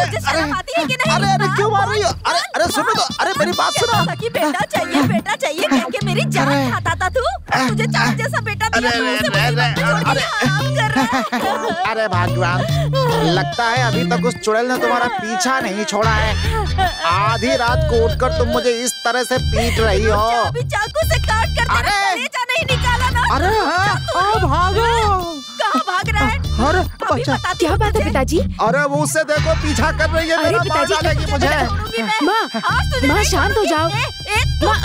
तुझे शर्म आती है कि नहीं? अरे अरे क्यों मार रही हो? अरे अरे सुनो तो, अरे मेरी बात सुनो। बेटा चाहिए कह के मेरी जान खाता था तू। तुझे चार जैसा बेटा दिया तो उसे मुसीबत में छोड़ दिया, आराम कर रहा है। अरे भगवान, लगता है अभी तक उस चुड़ैल ने तुम्हारा पीछा नहीं छोड़ा है। आधी रात को उठकर तुम मुझे इस तरह से पीट रही हो। अभी चाकू से काट कर तेरा कलेजा नहीं निकाला ना। अरे भागो। कहाँ भाग रहा है? अरे क्या बात है पिताजी? अरे वो उससे देखो पीछा कर रही है। अरे मार डालेगी मुझे। माँ शांत हो जाओ।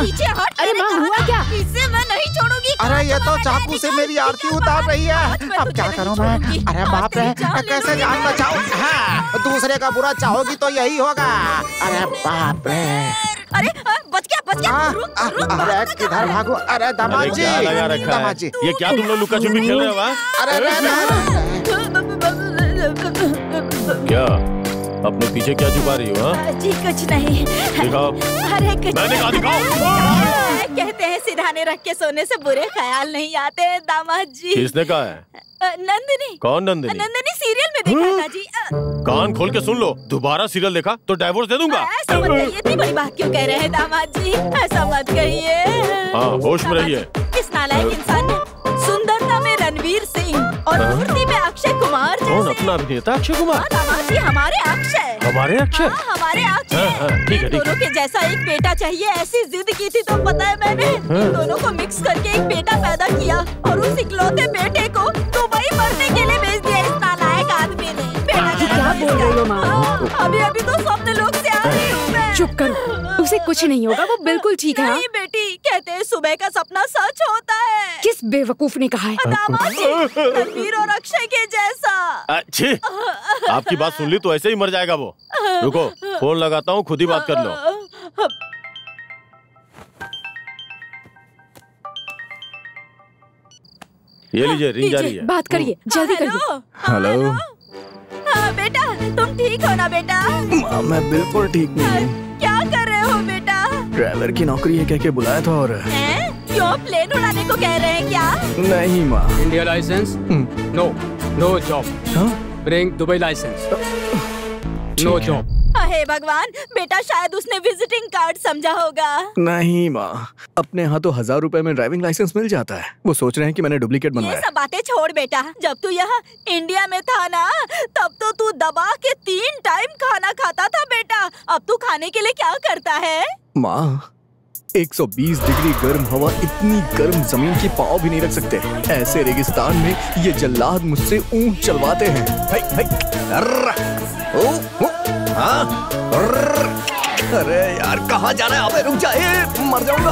पीछे हट। अरे माँ हुआ क्या? इसे मैं नहीं छोड़ूंगी। अरे ये तो चाकू से मेरी आरती उतार रही है। अब क्या करूं मैं? अरे बाप रे, कैसे जान बचाऊं? हाँ, दूसरे का बुरा चाहोगी तो यही होगा। अरे बाप रे। अरे बच गया। अरे किधर भागो? अरे दामाद जी, दामाद जी, ये क्या तुम लोग लुका छुपी खेल रहे हो? अरे क्या अपने पीछे क्या छुपा रही हो? जी कुछ नहीं। दिखाओ। अरे कुछ मैंने कहा दिखाओ। कहते हैं सिरहाने रख के सोने से बुरे ख्याल नहीं आते दामाद जी। किसने कहा है? नंदिनी। कौन नंदिनी? नंदिनी सीरियल में देखा था जी। कान खोल के सुन लो, दोबारा सीरियल देखा तो डिवोर्स दे दूंगा। ऐसा मत कहिए, इतनी बड़ी बात क्यों कह रहे हैं दामाद जी? ऐसा मत कहिए। हाँ, होश में रहिए। इस नालायक इंसान ने सुंदरता में रणवीर सिंह और मूर्ति में अक्षय कुमार जैसे। कौन अपना अभिनेता? अक्षय कुमार। दामाद जी हमारे अक्षय। हमारे अक्षय? हमारे अक्षय। ठीक है। दोनों के जैसा एक बेटा चाहिए, ऐसी जिद की थी तो पता है मैंने दोनों को मिक्स करके एक बेटा पैदा किया और उस इकलौते बेटे को दुबई मरने के लिए भेज दिया इस नालायक आदमी ने। बेटा क्या बोल रही हो माँ? अभी तो स्वप्न लोक से आ रही हूँ मैं। चुप करो, उसे कुछ नहीं होगा, वो बिल्कुल ठीक है। नहीं बेटी, कहते हैं सुबह का सपना सच होता है। किस बेवकूफ ने कहा है? दामाद जी, रणवीर और अक्षय के जैसा। अच्छी, आपकी बात सुन ली तो ऐसे ही मर जाएगा वो। रुको, फोन लगाता हूँ, खुद ही बात कर लो। ये लीजिए, रिंग जा रही है। बात करिए, जल्दी करिए। हेलो। बेटा तुम ठीक हो ना बेटा? मैं बिल्कुल ठीक नहीं। क्या कर रहे हो बेटा? ड्राइवर की नौकरी है कह के बुलाया था। और क्यों प्लेन उड़ाने को कह रहे हैं क्या? नहीं माँ। India license? No job. Bring Dubai license. No job. हे भगवान, बेटा शायद उसने विजिटिंग कार्ड समझा होगा। नहीं माँ, अपने यहाँ तो 1000 रुपए में ड्राइविंग लाइसेंस मिल जाता है। वो सोच रहे हैं कि मैंने डुप्लीकेट बनवाया। ये सब बातें छोड़ बेटा, जब तू यहाँ इंडिया में था ना, तब तो तू दबा के 3 टाइम खाना खाता था बेटा। अब तू खाने के लिए क्या करता है? माँ, 120 डिग्री गर्म हवा, इतनी गर्म जमीन की पाँव भी नहीं रख सकते। ऐसे रेगिस्तान में ये जल्लाद मुझसे ऊंट चलवाते हैं। अरे यार, कहाँ जाना है? अबे रुक जा, मर जाऊंगा।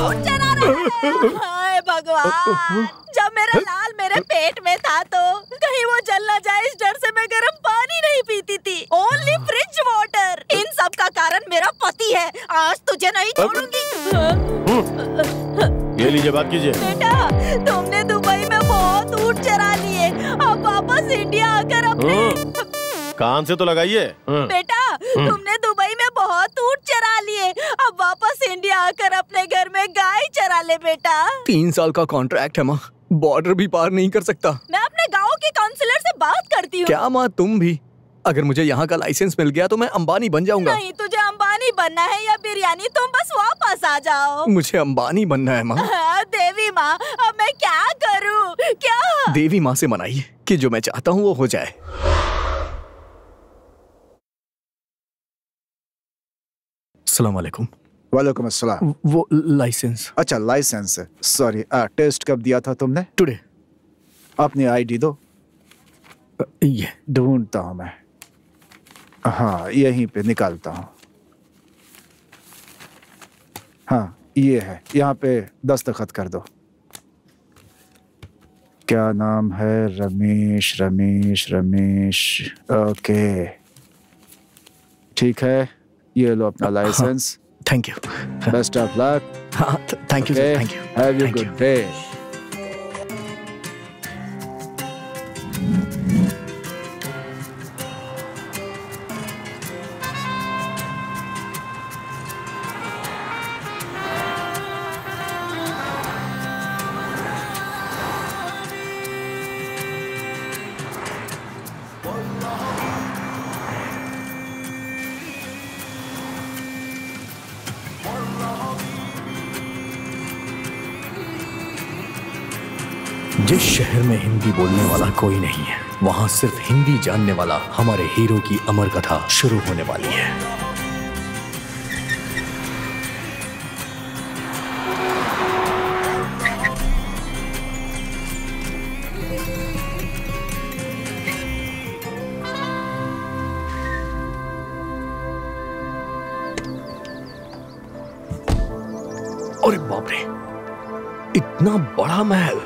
हाय भगवान, जब मेरा लाल मेरे पेट में था तो कहीं वो जल ना जाए इस डर से मैं गर्म पानी नहीं पीती थी। Only fridge water. इन सब का कारण मेरा पति है। आज तुझे नहीं छोड़ूंगी। ये लीजिए, बात कीजिए। बेटा, तुमने दुबई में बहुत ऊँट चरा लिए, अब वापस इंडिया आकर अपने कान से तो लगाइए। बेटा, तुमने दुबई में बहुत ऊँट चरा लिए, अब वापस इंडिया आकर अपने घर में गाय चरा ले बेटा। 3 साल का कॉन्ट्रैक्ट है माँ, बॉर्डर भी पार नहीं कर सकता। मैं अपने गांव के काउंसलर से बात करती हूँ। क्या माँ, तुम भी? अगर मुझे यहाँ का लाइसेंस मिल गया तो मैं अंबानी बन जाऊंगा। नहीं, तुझे अंबानी बनना है या बिरयानी, तुम बस वापस आ जाओ। मुझे अंबानी बनना है माँ। देवी माँ, अब मैं क्या करूँ? क्या? देवी माँ से मनाइए कि जो मैं चाहता हूँ वो हो जाए। अस्सलाम वालेकुम। वालेकुम अस्सलाम। वो लाइसेंस। अच्छा, लाइसेंस। सॉरी, टेस्ट कब दिया था तुमने? टुडे। अपनी आईडी दो। ये ढूंढता हूँ मैं। हाँ, यहीं पे निकालता हूँ। हाँ, ये है, यहाँ पे दस्तखत कर दो। क्या नाम है? रमेश। ओके, ठीक है, ये लो अपना license. Thank you. Best of luck. हाँ, thank you. Thank you. Have you good day. जिस शहर में हिंदी बोलने वाला कोई नहीं है, वहां सिर्फ हिंदी जानने वाला हमारे हीरो की अमर कथा शुरू होने वाली है। अरे बाप रे, इतना बड़ा महल!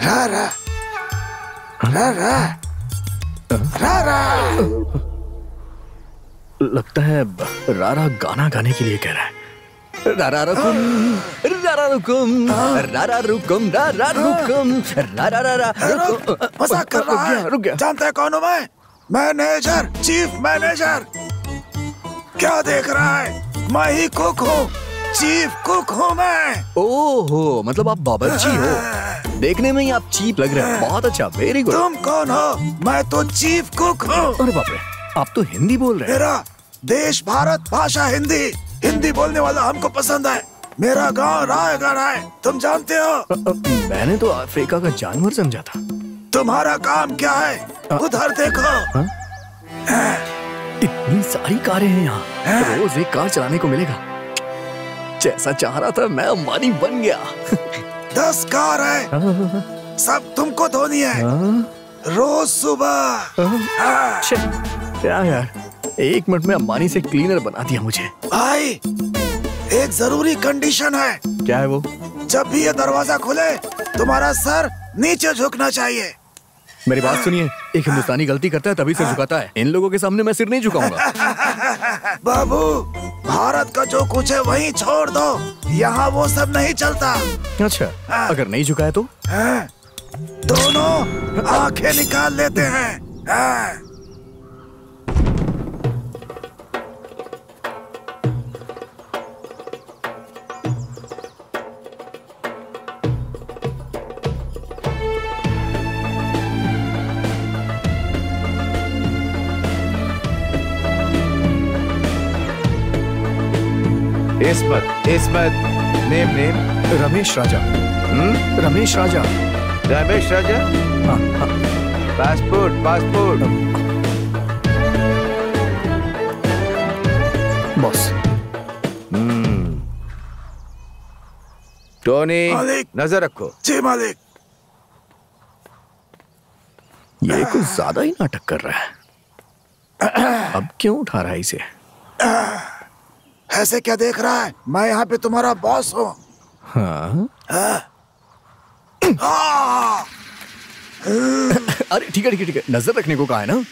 रारा रारा रारा। लगता है रारा गाना गाने के लिए कह रहा है। रारा रुकुम, रारा रुकुम, रारा रुकुम, रारा रुकुम, रारा रारा रुकुम। मजाक कर रहा है। रुक गया। जानते हैं कौन हूँ मैं? Manager, chief manager. क्या देख रहा है? मैं ही कुक हूँ, चीफ कुक हूँ मैं। ओहो, मतलब आप बावर्ची हो। देखने में ही आप चीप लग रहे हैं। बहुत अच्छा, वेरी गुड। तुम कौन हो? मैं तो चीफ कुक हूँ। अरे बाप रे, आप तो हिंदी बोल रहे हैं। मेरा देश भारत, भाषा हिंदी। हिंदी बोलने वाला हमको पसंद है। मेरा गांव रायगढ़ है, तुम जानते हो? मैंने तो अफ्रीका का जानवर समझा था। तुम्हारा काम क्या है? उधर देखो। इतनी सारी कारें हैं यहाँ, रोज एक कार चलाने को मिलेगा। जैसा चाह रहा था मैं अंबानी बन गया। 10 कार है, सब तुमको धोनी है रोज सुबह। क्या यार, 1 मिनट में अंबानी से क्लीनर बना दिया मुझे। भाई, एक जरूरी कंडीशन है। क्या है वो? जब भी ये दरवाजा खुले तुम्हारा सर नीचे झुकना चाहिए। मेरी बात सुनिए, एक हिंदुस्तानी गलती करता है तभी सिर झुकाता है। इन लोगों के सामने मैं सिर नहीं झुकाऊंगा। बाबू, भारत का जो कुछ है वहीं छोड़ दो, यहाँ वो सब नहीं चलता। अच्छा, अगर नहीं झुकाया तो? दोनों आंखें निकाल लेते हैं। इस्मत, नेम। रमेश राजा। रमेश राजा। रमेश राजा। हाँ। पासपोर्ट। बॉस। टोनी, मालिक। नजर रखो। जी मालिक। ये कुछ ज्यादा ही नाटक कर रहा है। अब क्यों उठा रहा है इसे? ऐसे क्या देख रहा है? मैं यहाँ पे तुम्हारा बॉस हूँ। हाँ? अरे ठीक है, नजर रखने को कहा है ना।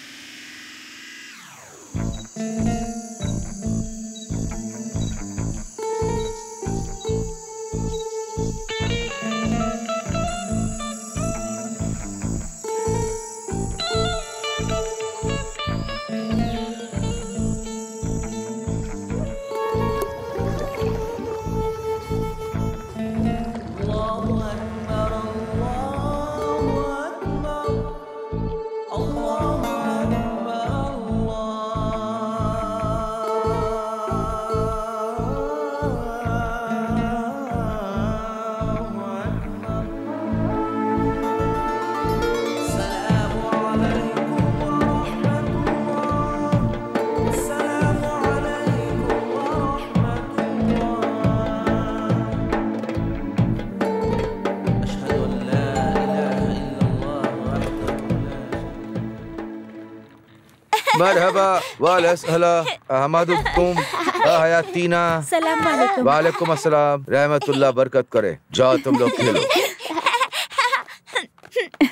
मरहबा वालैकुम अहमदुकुम हयातीना। सलाम वालेकुम। वालेकुम अस्सलाम, रहमतुल्लाह बरकत करे। जाओ तुम लोग खेलो।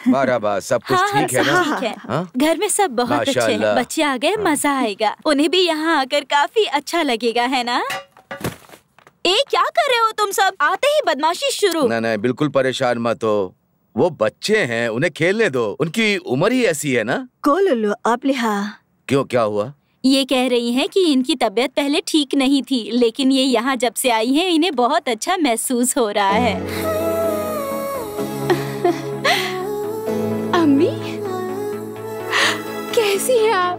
मरहबा, सब कुछ ठीक है ना? ठीक है। घर में सब बहुत अच्छे हैं। माशाअल्लाह। बच्चे आ गए, मजा आएगा। उन्हें भी यहाँ आकर काफी अच्छा लगेगा, है ना? क्या कर रहे हो तुम सब? आते ही बदमाशी शुरू। नहीं, बिल्कुल परेशान मत हो। वो बच्चे हैं, उन्हें खेलने दो। उनकी उम्र ही ऐसी है ना। कोलुलु आप लिहा। क्यों, क्या हुआ? ये कह रही हैं कि इनकी तबीयत पहले ठीक नहीं थी, लेकिन ये यहाँ जब से आई हैं इन्हें बहुत अच्छा महसूस हो रहा है। अम्मी, कैसी हैं आप?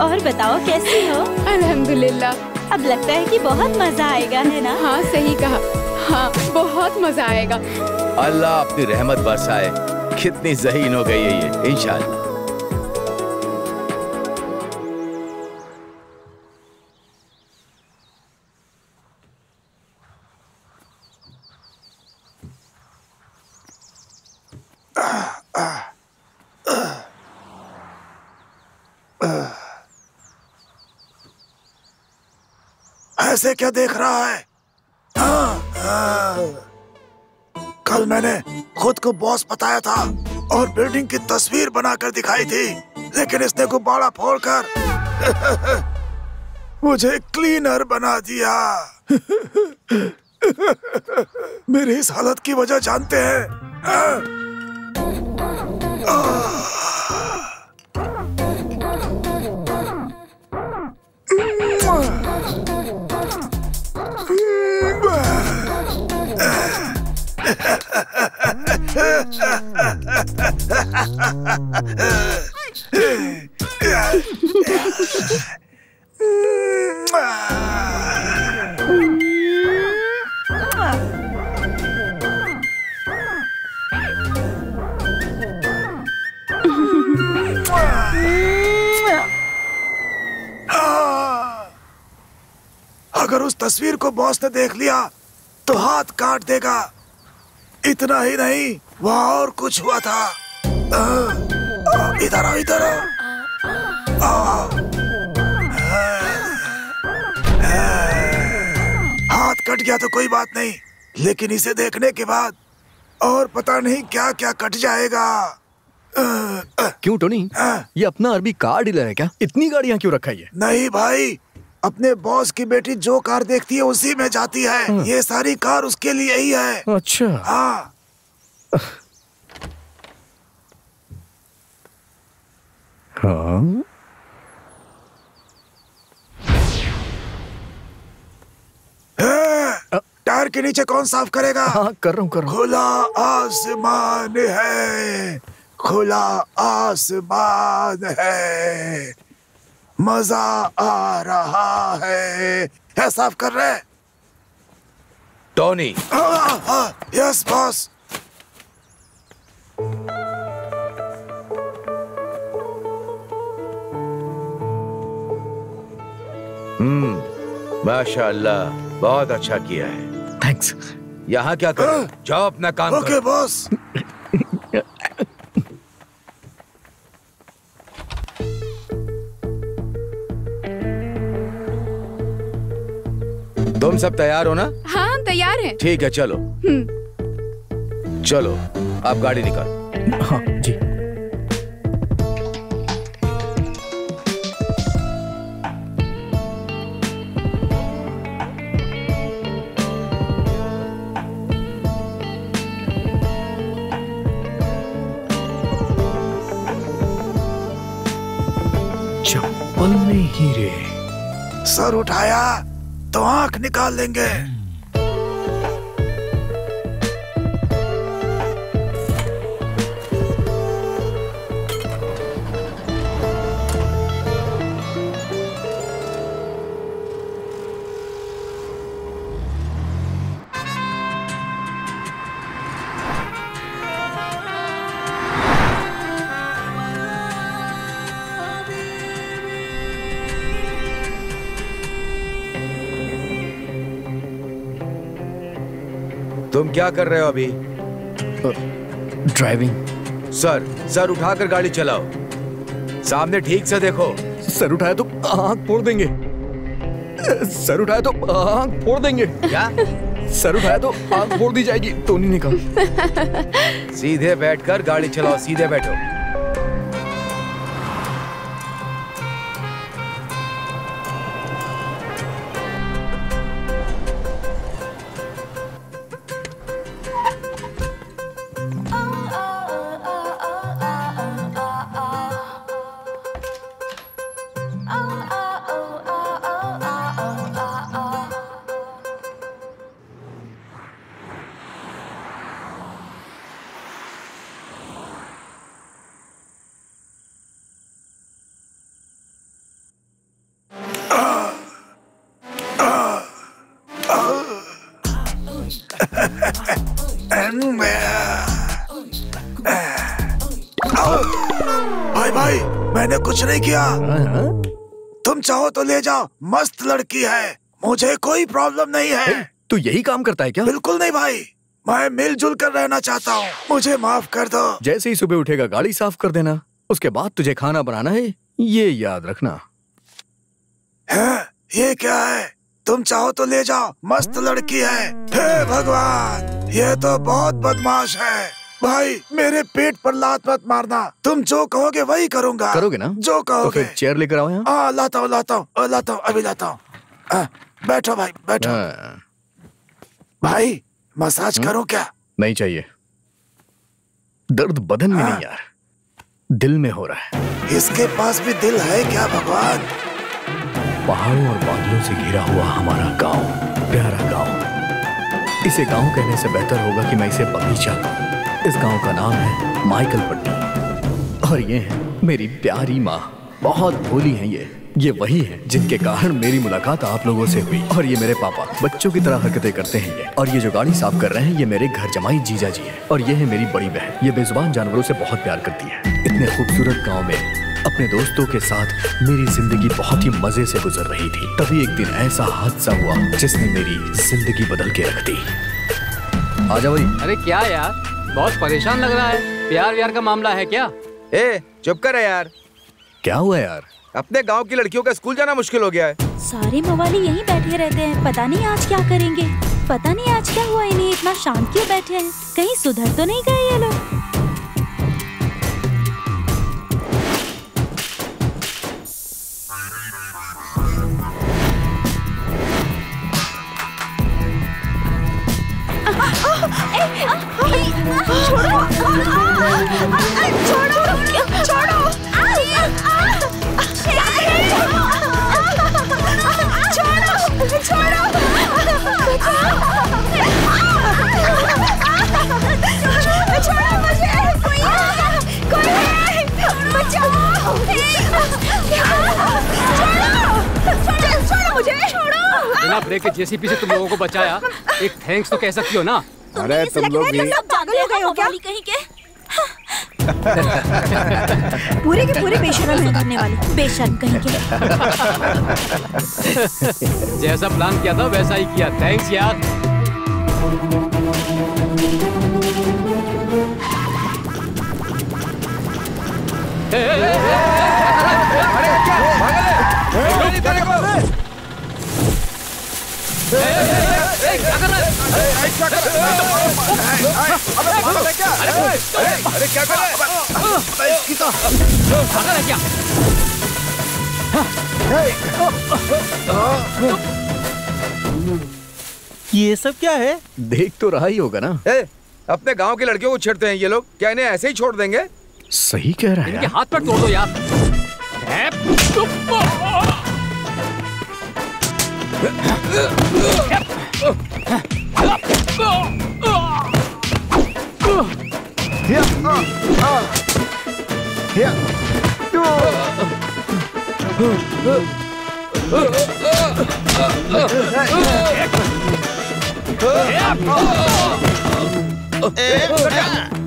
और बताओ कैसी हो? अल्हम्दुलिल्लाह। अब लगता है कि बहुत मजा आएगा, है ना? हाँ सही कहा, हाँ बहुत मजा आएगा। अल्लाह अपनी रहमत बरसाए। कितनी ज़हीन हो गई है ये, इंशाअल्लाह। ऐसे क्या देख रहा है? कल मैंने खुद को बॉस बताया था और बिल्डिंग की तस्वीर बनाकर दिखाई थी, लेकिन इसने गुब्बारा फोड़कर मुझे क्लीनर बना दिया। मेरी इस हालत की वजह जानते हैं? अगर उस तस्वीर को बॉस ने देख लिया तो हाथ काट देगा। इतना ही नहीं, वहाँ और कुछ हुआ था। इधर आओ, इधर आओ। हाथ कट गया तो कोई बात नहीं, लेकिन इसे देखने के बाद और पता नहीं क्या क्या कट जाएगा। क्यों टोनी, ये अपना अरबी कार डीलर है क्या? इतनी गाड़ियाँ क्यों रखा है? नहीं भाई, अपने बॉस की बेटी जो कार देखती है उसी में जाती है। ये सारी कार उसके लिए ही है। अच्छा। हाँ। हाँ? टायर के नीचे कौन साफ करेगा? हाँ कर रहा हूँ। खुला आसमान है, खुला आसमान है, मजा आ रहा है। साफ कर रहे? टोनी। Yes boss. माशाअल्लाह, बहुत अच्छा किया है। थैंक्स। यहाँ क्या कर? जाओ अपना काम करो। Okay boss. तुम सब तैयार हो ना? हाँ हम तैयार हैं। ठीक है, चलो। चलो, आप गाड़ी निकालो। हाँ जी। चप्पल में हीरे। सर उठाया तो आंख निकाल लेंगे। तुम क्या कर रहे हो अभी? ड्राइविंग। सर उठाकर गाड़ी चलाओ। सामने ठीक से देखो। सर उठाया तो आँख फोड़ देंगे। सर उठाया तो आँख फोड़ देंगे। क्या? सर उठाया तो आँख फोड़ दी जाएगी। टोनी ने कहा। सीधे बैठकर गाड़ी चलाओ, सीधे बैठो। भाई मैंने कुछ नहीं किया। तुम चाहो तो ले जाओ, मस्त लड़की है, मुझे कोई प्रॉब्लम नहीं है। तू यही काम करता है क्या? बिल्कुल नहीं भाई, मैं मिलजुल कर रहना चाहता हूँ, मुझे माफ कर दो। जैसे ही सुबह उठेगा गाड़ी साफ कर देना, उसके बाद तुझे खाना बनाना है, ये याद रखना। है? ये क्या है? तुम चाहो तो ले जाओ, मस्त लड़की है। हे भगवान, ये तो बहुत बदमाश है। भाई मेरे पेट पर लात मत मारना, तुम जो कहोगे वही करूँगा। करोगे ना? जो कहोगे। तो फिर चेयर लेकर आओ यहाँ। हाँ लाता हूँ, अभी लाता हूँ। बैठो भाई बैठो। भाई मसाज करूं क्या? नहीं चाहिए, दर्द बदन में नहीं यार, दिल में हो रहा है। इसके पास भी दिल है क्या भगवान? पहाड़ों और बादलों से घिरा हुआ हमारा गांव, प्यारा गांव। इसे गांव कहने से बेहतर होगा कि मैं इसे बगीचा कहूं। इस गांव का नाम है माइकल पट्टी और ये है मेरी प्यारी माँ। बहुत भोली हैं ये वही हैं जिनके कारण मेरी मुलाकात आप लोगों से हुई। और ये मेरे पापा, बच्चों की तरह हरकतें करते हैं ये। और ये जो गाड़ी साफ कर रहे हैं ये मेरे घर जमाई जीजा जी हैं। और ये है मेरी बड़ी बहन, ये बेजुबान जानवरों से बहुत प्यार करती है। इतने खूबसूरत गांव में अपने दोस्तों के साथ मेरी जिंदगी बहुत ही मजे से गुजर रही थी। तभी एक दिन ऐसा हादसा हुआ जिसने मेरी जिंदगी बदल के रख दी। आजा भाई। अरे क्या यार, बहुत परेशान लग रहा है। प्यार का मामला है क्या? ए चुप कर यार। क्या हुआ यार? अपने गांव की लड़कियों का स्कूल जाना मुश्किल हो गया है। सारे मवाली यहीं बैठे रहते हैं, पता नहीं आज क्या करेंगे। पता नहीं आज क्या हुआ, इन्हें इतना शांत क्यों बैठे हैं? कहीं सुधर तो नहीं गए ये लोग? बिना ब्रेक के जेसीबी से तुम लोगों को बचाया, एक थैंक्स तो कह सकती हो ना। अरे तुम लोग भी पागल हो गए हो क्या? कहीं के पूरे के पूरे बेशर्म है करने वाले, बेशर्म कहीं के। जैसा प्लान किया था वैसा ही किया। थैंक्स यार। अरे क्या कर रहा है? इसकी तो पागल है क्या? ये सब क्या है? देख तो रहा ही होगा ना। अपने गांव की लड़कियों को छेड़ते हैं ये लोग, क्या इन्हें ऐसे ही छोड़ देंगे? सही कह रहा है। इनके हाथ पर तोड़ दो यार।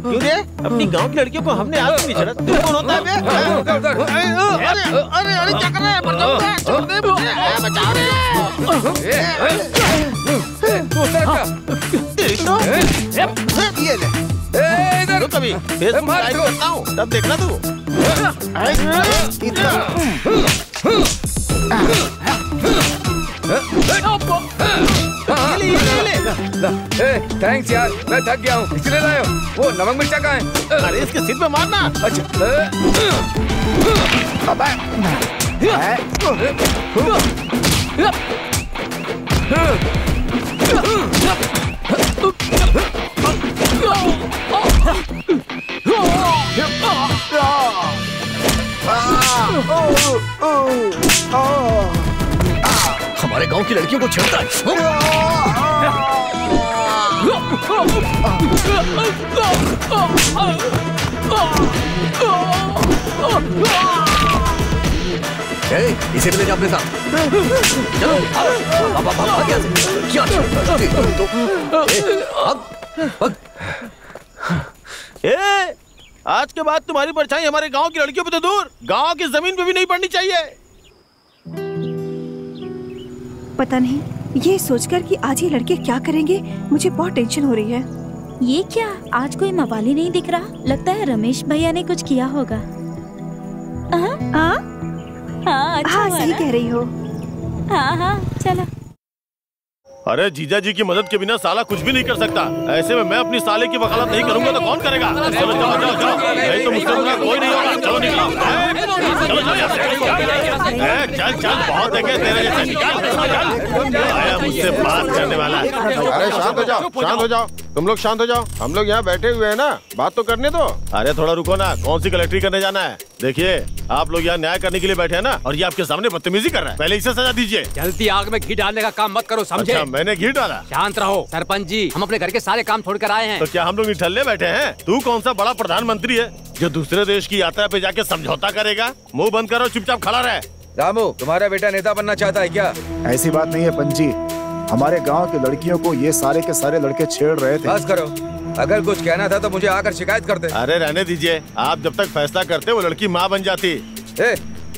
क्यों रे? अपनी गांव की लड़कियों को हमने आज नहीं छेड़ा। तू कौन होता है बे? अरे क्या कर रहा है? मर जाऊंगा, छोड़ दे मुझे, बचा रे। ये ले रुक, अभी फेसबुक लाइव करता हूँ, तब देखना तू। थैंक्स यार, मैं थक गया हूँ, इसलिए लाया हूँ। वो नमक मिर्चा कहाँ है? अरे इसके सिर पे मारना। अच्छा हमारे गांव की लड़कियों को छेड़ता है। इसे ले जा अपने साथ। चलो आज के बाद तुम्हारी परछाई हमारे गांव की लड़कियों पे तो दूर, गांव की जमीन पे भी नहीं पड़नी चाहिए। पता नहीं ये सोचकर कि आज ये लड़के क्या करेंगे, मुझे बहुत टेंशन हो रही है। ये क्या, आज कोई मवाली नहीं दिख रहा। लगता है रमेश भैया ने कुछ किया होगा। हाँ, अच्छा सही कह रही हो। हाँ, चलो। अरे जीजा जी की मदद के बिना साला कुछ भी नहीं कर सकता। ऐसे में मैं अपनी साले की वकालत नहीं करूंगा तो कौन करेगा? चलो चलो चलो चलो, नहीं तो मुझसे बुरा कोई नहीं होगा। चलो निकलो, चलो चल चल, बहुत देखे तेरे जैसे। निकल, आया मुझसे बात करने वाला। अरे शांत हो जाओ, शांत हो जाओ, तुम लोग शांत हो जाओ। हम लोग यहाँ बैठे हुए हैं ना, बात तो करने दो। अरे थोड़ा रुको ना, कौन सी कलेक्ट्री करने जाना है? देखिए आप लोग यहाँ न्याय करने के लिए बैठे हैं ना, और ये आपके सामने बदतमीजी कर रहा है। पहले इसे सजा दीजिए। जल्दी आग में घी डालने का काम मत करो, समझे? अच्छा, मैंने घी डाला? शांत रहो सरपंच जी, हम अपने घर के सारे काम छोड़कर आए हैं। तो क्या हम लोग निठल्ले बैठे हैं? तू कौन सा बड़ा प्रधानमंत्री है जो दूसरे देश की यात्रा पे जाके समझौता करेगा? मुंह बंद करो, चुपचाप खड़ा रहे। रामू, तुम्हारा बेटा नेता बनना चाहता है क्या? ऐसी बात नहीं है पंजी, हमारे गांव की लड़कियों को ये सारे के सारे लड़के छेड़ रहे थे। बस करो, अगर कुछ कहना था तो मुझे आकर शिकायत करते। अरे रहने दीजिए, आप जब तक फैसला करते वो लड़की माँ बन जाती।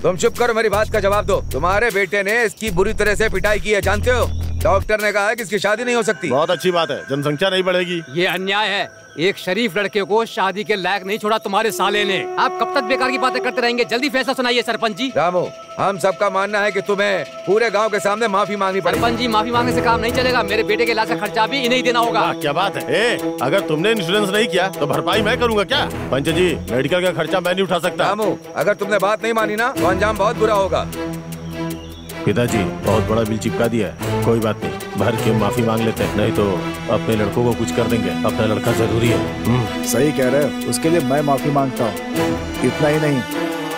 तुम चुप करो, मेरी बात का जवाब दो। तुम्हारे बेटे ने इसकी बुरी तरह से पिटाई की है, जानते हो? डॉक्टर ने कहा है कि इसकी शादी नहीं हो सकती। बहुत अच्छी बात है, जनसंख्या नहीं बढ़ेगी। ये अन्याय है, एक शरीफ लड़के को शादी के लायक नहीं छोड़ा तुम्हारे साले ने। आप कब तक बेकार की बातें करते रहेंगे? जल्दी फैसला सुनाइए सरपंच जी। रामू, हम सबका मानना है कि तुम्हें पूरे गांव के सामने माफी मांगनी पड़ेगी। सरपंच जी, माफी मांगने से काम नहीं चलेगा, मेरे बेटे के इलाज का खर्चा भी इन्हें देना होगा। क्या बात है? अगर तुमने इंश्योरेंस नहीं किया तो भरपाई मैं करूँगा क्या? पंच जी, मेडिकल का खर्चा मैं नहीं उठा सकता। रामू, अगर तुमने बात नहीं मानी ना तो अंजाम बहुत बुरा होगा। पिताजी, बहुत बड़ा बिल चिपका दिया है, कोई बात नहीं, भर के माफी मांग लेते हैं, नहीं तो अपने लड़कों को कुछ कर देंगे। अपना लड़का जरूरी है। सही कह रहे हो, उसके लिए मैं माफी मांगता हूँ। इतना ही नहीं,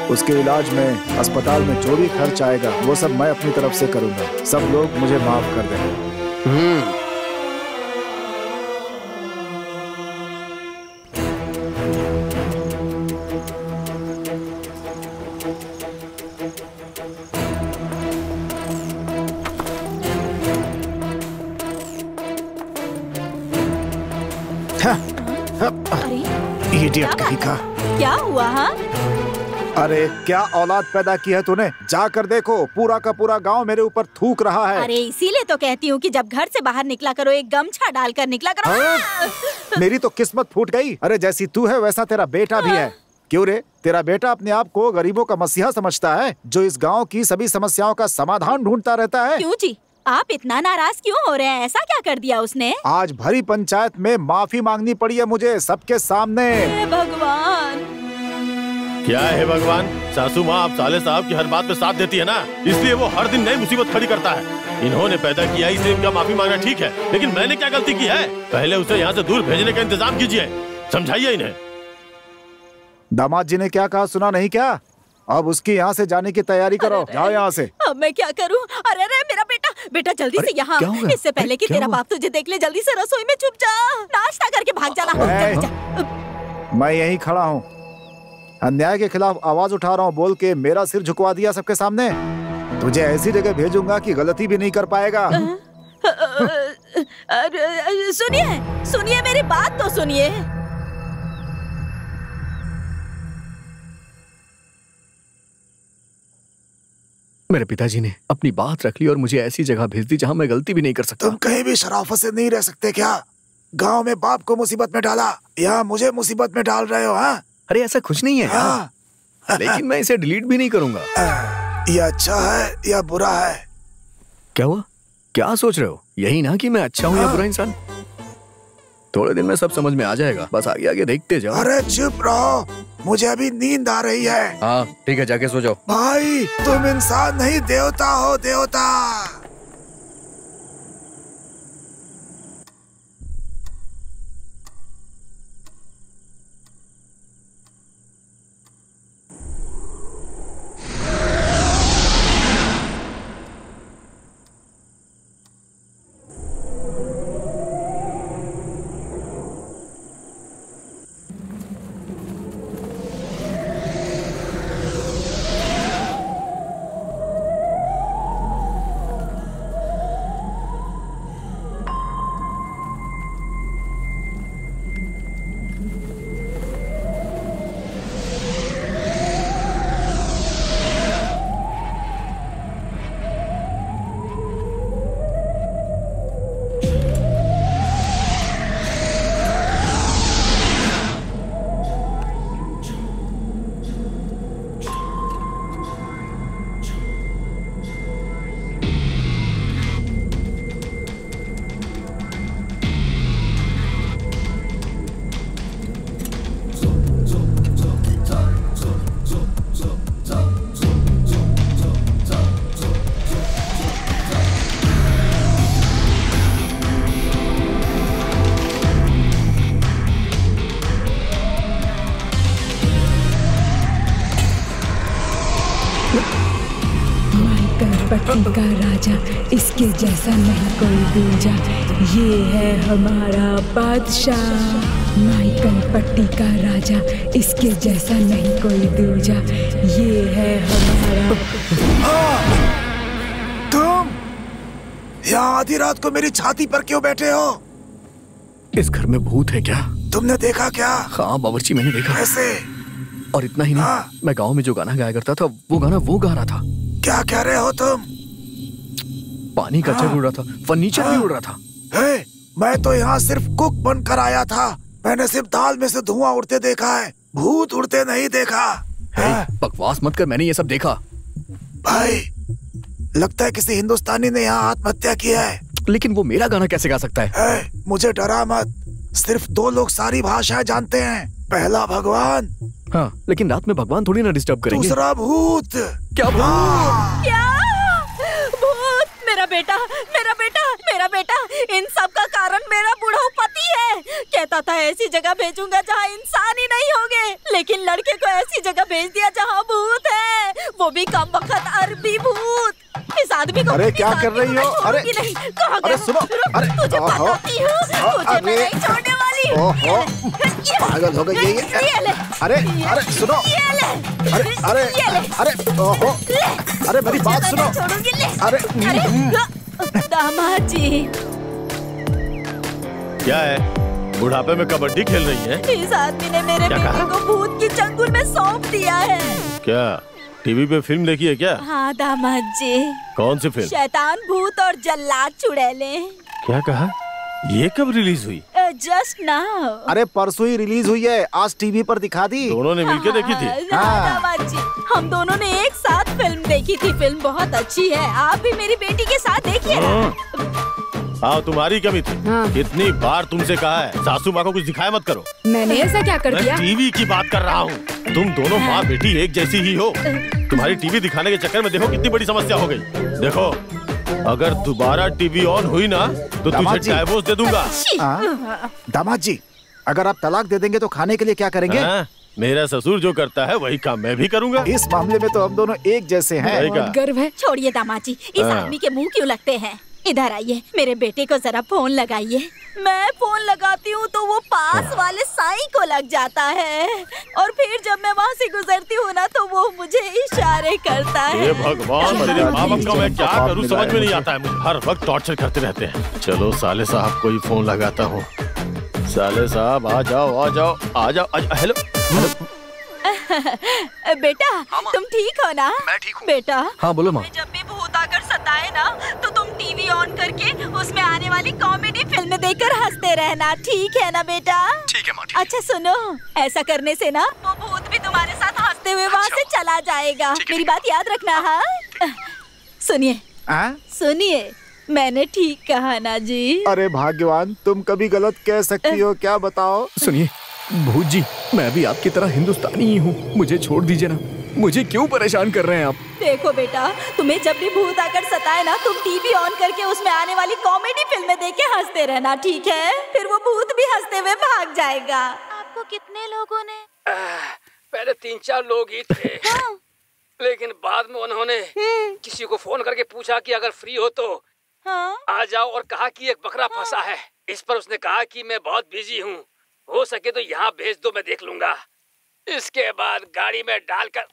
उसके इलाज में, अस्पताल में जो भी खर्च आएगा वो सब मैं अपनी तरफ से करूँगा। सब लोग मुझे माफ कर दें। इडियट कहीं का। क्या हुआ? अरे क्या औलाद पैदा की है तूने? जाकर देखो, पूरा का पूरा गांव मेरे ऊपर थूक रहा है। अरे इसीलिए तो कहती हूँ कि जब घर से बाहर निकला करो एक गमछा डालकर निकला करो। मेरी तो किस्मत फूट गई। अरे जैसी तू है वैसा तेरा बेटा भी है। क्यों रे, तेरा बेटा अपने आप को गरीबों का मसीहा समझता है, जो इस गाँव की सभी समस्याओं का समाधान ढूंढता रहता है। क्यों जी, आप इतना नाराज क्यों हो रहे हैं? ऐसा क्या कर दिया उसने? आज भरी पंचायत में माफी मांगनी पड़ी है मुझे, सबके सामने। हे भगवान! क्या है भगवान? सासू माँ आप साले साहब की हर बात में साथ देती है ना, इसलिए वो हर दिन नई मुसीबत खड़ी करता है। इन्होंने पैदा किया, इसलिए इनका माफी मांगना ठीक है, लेकिन मैंने क्या गलती की है? पहले उसे यहाँ से दूर भेजने का इंतजाम कीजिए, समझाइए इन्हें। दामाद जी ने क्या कहा, सुना नहीं क्या? अब उसकी यहाँ से जाने की तैयारी करो, जाओ यहाँ से। अब मैं क्या करूँ? अरे मेरा बेटा जल्दी से यहाँ, इससे पहले कि तेरा बाप तुझे देख ले, जल्दी से रसोई में छुप जा, नाश्ता करके भाग जाना। मैं यहीं खड़ा हूँ, अन्याय के खिलाफ आवाज उठा रहा हूँ बोल के मेरा सिर झुकवा दिया सबके सामने। तुझे ऐसी जगह भेजूंगा कि गलती भी नहीं कर पाएगा। सुनिए मेरी बात तो सुनिए। मेरे पिताजी ने अपनी बात रख ली और मुझे ऐसी जगह भेज दी जहाँ मैं गलती भी नहीं कर सकता। तुम कहीं भी शराफत से नहीं रह सकते क्या? गांव में बाप को मुसीबत में डाला, यहाँ मुझे मुसीबत में डाल रहे हो? हाँ, अरे ऐसा कुछ नहीं है। हाँ। लेकिन मैं इसे डिलीट भी नहीं करूंगा। ये अच्छा है या बुरा है? क्या हुआ? क्या सोच रहे हो? यही ना कि मैं अच्छा हूँ या बुरा इंसान? थोड़े दिन में सब समझ में आ जाएगा, बस आगे आगे देखते जाओ। अरे चुप रहो, मुझे अभी नींद आ रही है। हाँ ठीक है, जाके सो जाओ। भाई तुम इंसान नहीं, देवता हो, देवता। पट्टी का राजा, इसके जैसा नहीं कोई दूजा। ये है हमारा बादशाह, माइकल पट्टी का राजा, इसके जैसा नहीं कोई दूजा। ये है हमारा। तुम यहाँ आधी रात को मेरी छाती पर क्यों बैठे हो? इस घर में भूत है क्या? तुमने देखा क्या? हाँ बावर्ची, मैंने देखा। कैसे? और इतना ही नहीं, मैं गांव में जो गाना गाया करता था वो गाना वो गा रहा था। क्या कह रहे हो तुम? पानी का जग उड़ रहा था, फर्नीचर भी उड़ रहा था। मैं तो यहाँ सिर्फ कुक बनकर आया था। मैंने सिर्फ दाल में से धुआं उड़ते देखा है, भूत उड़ते नहीं देखा। बकवास मत कर, मैंने ये सब देखा। भाई लगता है किसी हिंदुस्तानी ने यहाँ आत्महत्या की है। लेकिन वो मेरा गाना कैसे गा सकता है? मुझे डरा मत, सिर्फ 2 लोग सारी भाषाएं जानते हैं। पहला भगवान। हाँ, लेकिन रात में भगवान थोड़ी ना डिस्टर्ब करेंगे। दूसरा भूत। क्या भूत? क्या भूत? मेरा बेटा, मेरा बेटा, मेरा बेटा, इन सब का कारण मेरा बूढ़ा पति है। कहता था ऐसी जगह भेजूंगा जहाँ इंसान ही नहीं होंगे, लेकिन लड़के को ऐसी जगह भेज दिया जहाँ भूत है, वो भी कम वक्त अरबी भूत। इस आदमी को अरे क्या कर रही हो? अरे अरे सुनो, अरे तुझे बताती हूँ, तुझे मैं नहीं छोड़ने वाली। ओहो, पागल हो गई ये। अरे अरे सुनो, अरे अरे अरे ओहो, अरे मेरी बात सुनो। अरे दामाद जी। क्या है? बुढ़ापे में कबड्डी खेल रही है? इस आदमी ने मेरे बेटे को भूत की चंगुल में सौंप दिया है। क्या टीवी पे फिल्म देखी है क्या? हाँ दामाद जी। कौन सी फिल्म? शैतान भूत और जल्लाद चुड़ैले। क्या कहा? ये कब रिलीज हुई? Just now. अरे परसों ही रिलीज हुई है, आज टीवी पर दिखा दी। दोनों ने मिलकर देखी थी? हाँ दामाद जी, हम दोनों ने एक साथ फिल्म देखी थी। फिल्म बहुत अच्छी है, आप भी मेरी बेटी के साथ देखिए ना। हाँ, तुम्हारी कमी थी। कितनी बार तुमसे कहा है सासू माँ को कुछ दिखाया मत करो। मैंने ऐसा क्या कर दिया? टीवी की बात कर रहा हूँ। तुम दोनों माँ बेटी एक जैसी ही हो। तुम्हारी टीवी दिखाने के चक्कर में देखो कितनी बड़ी समस्या हो गई। देखो, अगर दोबारा टीवी ऑन हुई ना तो तुझे डाइवोर्स दे दूंगा। दामाद जी, अगर आप तलाक दे देंगे तो खाने के लिए क्या करेंगे? मेरा ससुर जो करता है वही काम मैं भी करूंगा। इस मामले में तो हम दोनों एक जैसे हैं। गर्व है। छोड़िए दामाद जी, इस आदमी के मुंह क्यों लगते हैं? इधर आइए, मेरे बेटे को जरा फोन लगाइए। मैं फोन लगाती हूँ तो वो पास वाले साईं को लग जाता है, और फिर जब मैं वहाँ से गुजरती हूँ ना तो वो मुझे इशारे करता है। हे भगवान, मेरे माँ बाप का मैं क्या करूँ समझ में नहीं आता है। मुझे हर वक्त टॉर्चर करते रहते हैं। चलो साले साहब को ही फोन लगाता हूँ। साले साहब आ जाओ, आ जाओ, आ जाओ। हेलो बेटा, तुम ठीक हो ना? मैं ठीक हूँ। बेटा, हाँ बोलो माँ। जब भी भूत आकर सताए ना तो तुम टीवी ऑन करके उसमें आने वाली कॉमेडी फिल्म देखकर हंसते रहना, ठीक है ना बेटा? ठीक है माँ। अच्छा सुनो, ऐसा करने से ना वो भूत भी तुम्हारे साथ हंसते हुए वहाँ से चला जाएगा। मेरी बात याद रखना। हाँ सुनिए, सुनिए, मैंने ठीक कहा ना जी? अरे भाग्यवान, तुम कभी गलत कह सकती हो, क्या बताओ? सुनिए भूत जी, मैं भी आपकी तरह हिंदुस्तानी ही हूँ, मुझे छोड़ दीजिए ना। मुझे क्यों परेशान कर रहे हैं आप? देखो बेटा, तुम्हें जब भी भूत आकर सताए ना तुम टीवी ऑन करके उसमें आने वाली कॉमेडी फिल्में देख के हंसते रहना, ठीक है? फिर वो भूत भी हंसते हुए भाग जाएगा। आपको कितने लोगों ने? पहले 3-4 लोग ही थे। लेकिन बाद में उन्होंने किसी को फोन करके पूछा कि अगर फ्री हो तो आ जाओ, और कहा कि एक बकरा फंसा है। इस पर उसने कहा कि मैं बहुत बिजी हूँ, हो सके तो यहाँ भेज दो, मैं देख लूंगा। इसके बाद गाड़ी में डालकर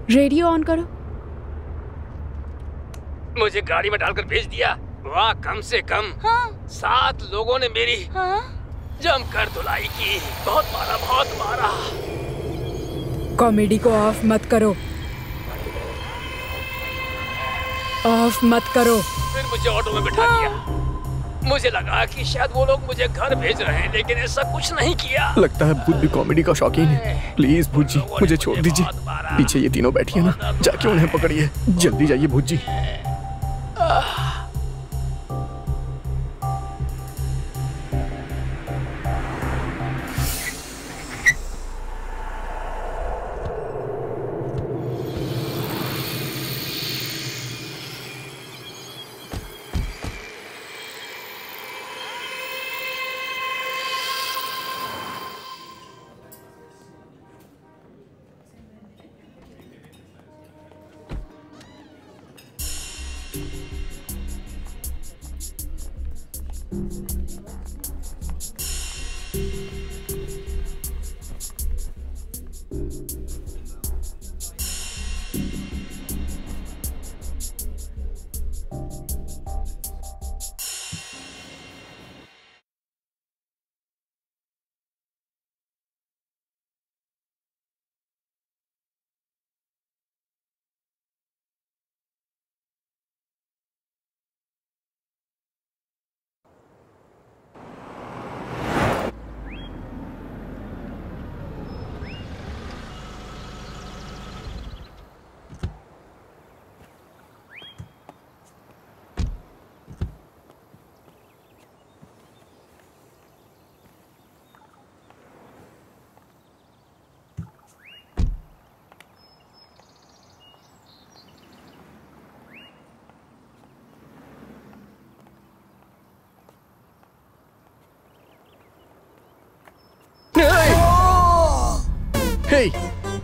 रेडियो ऑन करो। मुझे गाड़ी में डालकर भेज दिया। वाह, कम से कम 7 लोगों ने मेरी जमकर धुलाई की। बहुत मारा, बहुत मारा। कॉमेडी को ऑफ मत करो, ऑफ मत करो। फिर मुझे ऑटो में बिठा दिया। मुझे लगा कि शायद वो लोग मुझे घर भेज रहे हैं, लेकिन ऐसा कुछ नहीं किया। लगता है भूत भी कॉमेडी का शौकीन है। प्लीज भूत जी मुझे छोड़ दीजिए। पीछे ये तीनों बैठी है ना, जाके उन्हें पकड़िए। जल्दी जाइए भूत जी।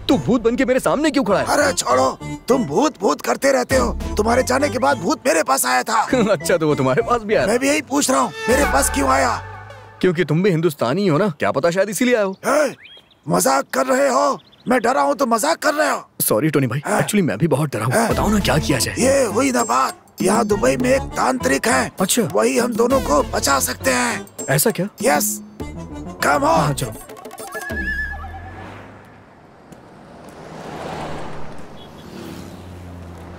तू भूत बन के मेरे सामने क्यों खड़ा है? अरे छोड़ो, तुम भूत भूत करते रहते हो। तुम्हारे जाने के बाद भूत मेरे पास आया था। अच्छा, तो वो तुम्हारे पास भी आया? मैं भी यही पूछ रहा हूँ, मेरे पास क्यों आया? क्योंकि तुम भी हिंदुस्तानी हो ना, क्या पता शायद इसीलिए आए हो। मजाक कर रहे हो? मैं डरा हूँ तो मजाक कर रहे हो? सॉरी टोनी भाई, एक्चुअली मैं भी बहुत डरा हूँ। बताओ ना क्या किया जाए। ये हुई ना बात। यहाँ दुबई में एक तांत्रिक है। अच्छा, वही हम दोनों को बचा सकते हैं। ऐसा क्या? Yes, come on. चलो।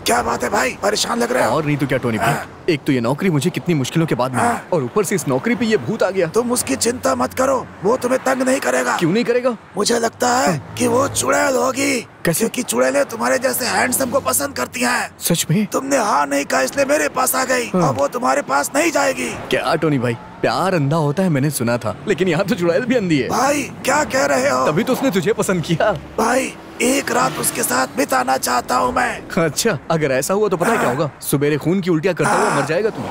क्या बात है भाई, परेशान लग रहे हो? और नहीं तो क्या टोनी भाई, एक तो ये नौकरी मुझे कितनी मुश्किलों के बाद मिली, और ऊपर से इस नौकरी पे ये भूत आ गया। तुम उसकी चिंता मत करो, वो तुम्हें तंग नहीं करेगा। क्यों नहीं करेगा? मुझे लगता है कि वो चुड़ैल होगी। कैसे? क्योंकि चुड़ैलें तुम्हारे जैसे हैंडसम को पसंद करती हैं। सच में? तुमने हाँ नहीं कहा इसलिए मेरे पास आ गई। और वो तुम्हारे पास नहीं जाएगी। क्या टोनी भाई, प्यार अंधा होता है मैंने सुना था, लेकिन यहाँ तो चुड़ैल भी अंधी है। भाई क्या कह रहे हो? तभी तो उसने तुझे पसंद किया। भाई एक रात उसके साथ बिताना चाहता हूँ मैं। अच्छा, अगर ऐसा हुआ तो पता है क्या होगा? सुबेरे खून की उल्टियाँ करता हुआ मर जाएगा तू।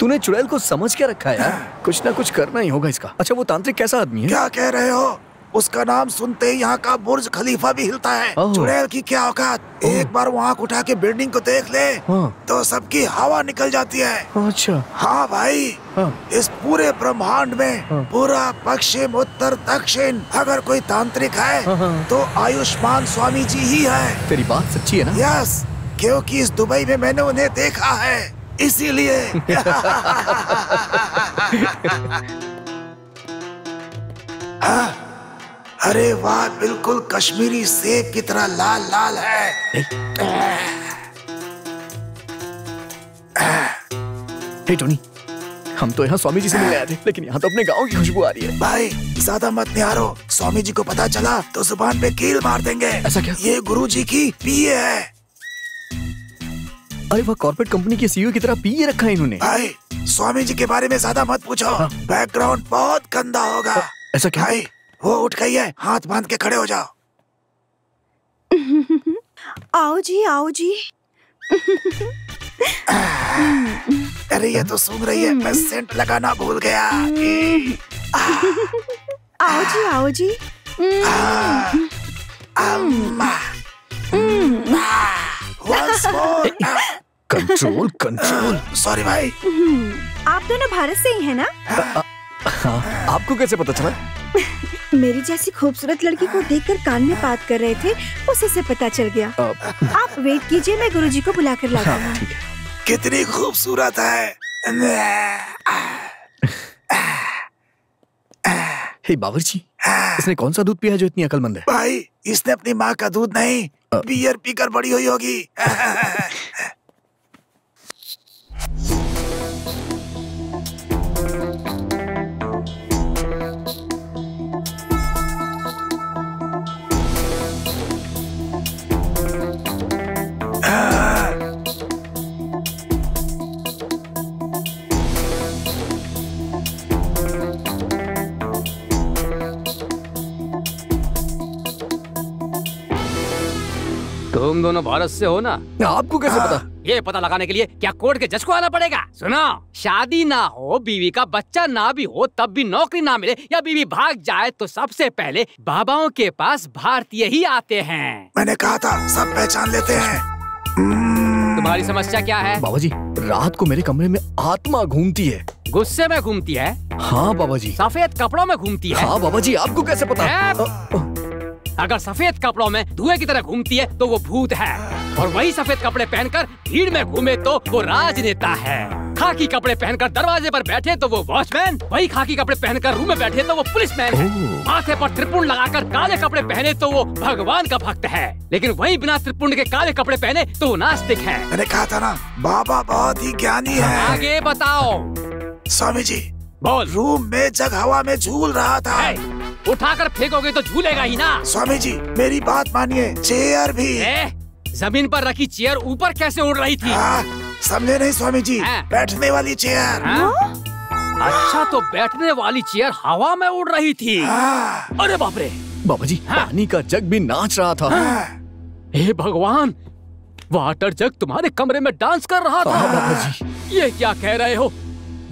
तूने चुड़ैल को समझ क्या रखा है यार? कुछ ना कुछ करना ही होगा इसका। अच्छा, वो तांत्रिक कैसा आदमी है? क्या कह रहे हो? उसका नाम सुनते ही यहाँ का बुर्ज खलीफा भी हिलता है। चुड़ैल की क्या औकात, एक बार वो आँख उठा के बिल्डिंग को देख ले तो सबकी हवा निकल जाती है। अच्छा। हाँ भाई, इस पूरे ब्रह्मांड में पूरा पश्चिम उत्तर दक्षिण अगर कोई तांत्रिक है तो आयुष्मान स्वामी जी ही है। तेरी बात सच्ची है ना? यस, क्योंकि इस दुबई में मैंने उन्हें देखा है, इसीलिए। अरे वाह, बिल्कुल कश्मीरी सेब की तरह लाल लाल है। हे टोनी, हम तो यहाँ स्वामी जी से मिलने आए थे, लेकिन यहाँ तो अपने गांव की खुशबू आ रही है। भाई ज्यादा मत निहारो, स्वामी जी को पता चला तो जुबान पे कील मार देंगे। ऐसा क्या? ये गुरु जी की पीए है। अरे वह कॉर्पोरेट कंपनी के सीईओ की तरह पीए रखा है इन्होंने। भाई स्वामी जी के बारे में ज्यादा मत पूछो, बैकग्राउंड बहुत गंदा होगा। ऐसा क्या? भाई वो उठ गई है, हाथ बांध के खड़े हो जाओ। आओ जी, आओ जी। अरे ये तो सूंघ रही है, मैं सेंट लगाना भूल गया। आओ जी, आओ जी। Control control. सॉरी भाई। आप दोनों भारत से ही है ना? हाँ, आपको कैसे पता चला? मेरी जैसी खूबसूरत लड़की को देखकर कान में बात कर रहे थे, उसी से पता चल गया। आप वेट कीजिए, मैं गुरुजी को बुलाकर लाता हूँ। कितनी खूबसूरत है। हे बावर्ची, इसने कौन सा दूध पिया जो इतनी अकलमंद है? भाई इसने अपनी माँ का दूध नहीं, बियर पीकर बड़ी हुई होगी। तुम दोनों भारत से हो ना? आपको कैसे पता? ये पता लगाने के लिए क्या कोर्ट के जज को आना पड़ेगा? सुनो, शादी ना हो, बीवी का बच्चा ना भी हो, तब भी नौकरी ना मिले या बीवी भाग जाए तो सबसे पहले बाबाओं के पास भारतीय ही आते हैं। मैंने कहा था सब पहचान लेते हैं। तुम्हारी समस्या क्या है? बाबा जी, रात को मेरे कमरे में आत्मा घूमती है। गुस्से में घूमती है? हाँ बाबा जी। सफेद कपड़ों में घूमती है? हाँ बाबा जी, आपको कैसे पता? अगर सफेद कपड़ों में धुएं की तरह घूमती है तो वो भूत है, और वही सफेद कपड़े पहनकर भीड़ में घूमे तो वो राजनेता है। खाकी कपड़े पहनकर दरवाजे पर बैठे तो वो वॉचमैन, वही खाकी कपड़े पहनकर रूम में बैठे तो वो पुलिसमैन है। माथे पर त्रिपुंड लगाकर काले कपड़े पहने तो वो भगवान का भक्त है, लेकिन वही बिना त्रिपुंड के काले कपड़े पहने तो वो नास्तिक है। मैंने कहा था ना, बाबा बहुत ही ज्ञानी है। आगे बताओ। स्वामी जी, बोल। रूम में जग हवा में झूल रहा था। उठाकर फेंकोगे तो झूलेगा ही ना। स्वामी जी, मेरी बात मानिए, चेयर भी। जमीन पर रखी चेयर ऊपर कैसे उड़ रही थी? समझे नहीं स्वामी जी, बैठने वाली चेयर। अच्छा, तो बैठने वाली चेयर हवा में उड़ रही थी। अरे बाप रे। बाबा जी, पानी का जग भी नाच रहा था। हे भगवान, वाटर जग तुम्हारे कमरे में डांस कर रहा था। बाबा जी, ये क्या कह रहे हो?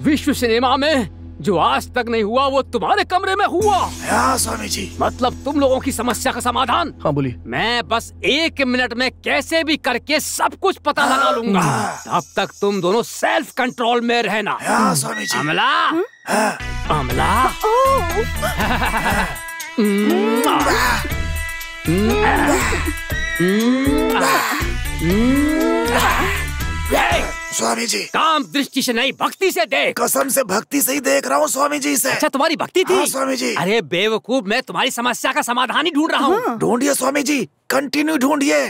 विश्व सिनेमा में जो आज तक नहीं हुआ वो तुम्हारे कमरे में हुआ। हाँ स्वामी जी। मतलब तुम लोगों की समस्या का समाधान? हाँ बोलिए। मैं बस 1 मिनट में कैसे भी करके सब कुछ पता लगा लूंगा। तब तक तुम दोनों सेल्फ कंट्रोल में रहना। हाँ स्वामी जी। अमला, अमला। स्वामी जी, काम दृष्टि से नहीं, भक्ति से देख। कसम से भक्ति से ही देख रहा हूँ स्वामी जी से। अच्छा, तुम्हारी भक्ति थी? हाँ, स्वामी जी। अरे बेवकूफ, मैं तुम्हारी समस्या का समाधान ही ढूंढ रहा हूँ। ढूंढिए स्वामी जी, कंटिन्यू ढूंढिए।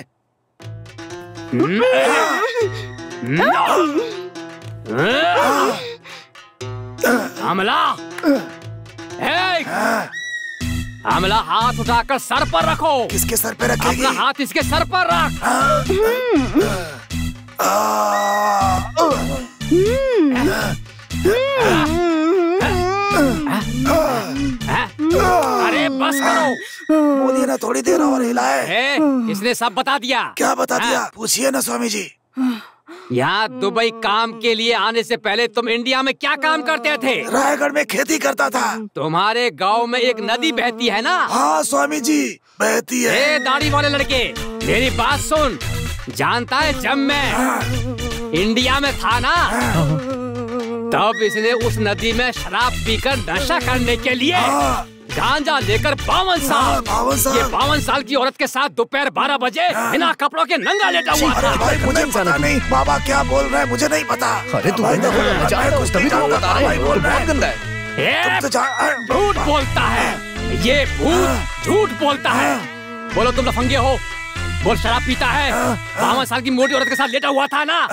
अमला, अमला, हाथ उठाकर सर पर रखो। किसके सर पे रखेगी? अपना हाथ इसके सर पर रख। अरे बस करो। बोलिए ना, थोड़ी देर और हिलाए। इसने सब बता दिया। क्या बता दिया? पूछिए ना स्वामी जी। यहाँ दुबई काम के लिए आने से पहले तुम इंडिया में क्या काम करते थे? रायगढ़ में खेती करता था। तुम्हारे गांव में एक नदी बहती है ना? हाँ स्वामी जी, बहती है। दाढ़ी वाले लड़के, मेरी बात सुन। जानता है, जब मैं इंडिया में था ना, तब इसने उस नदी में शराब पीकर नशा करने के लिए गांजा लेकर 52 साल, ये 52 साल की औरत के साथ दोपहर 12 बजे बिना कपड़ों के नंगा लेटा हुआ था। भाई मुझे पता नहीं, बाबा क्या बोल रहे हैं मुझे नहीं पता। अरे तू तभी तो बता रहे हैं, बहुत गंदा है। झूठ बोलता है ये भूत, झूठ बोलता है। बोलो तुम लफंगे हो, बोल शराब पीता है, 52 साल की मोटी औरत के साथ लेटा हुआ था ना?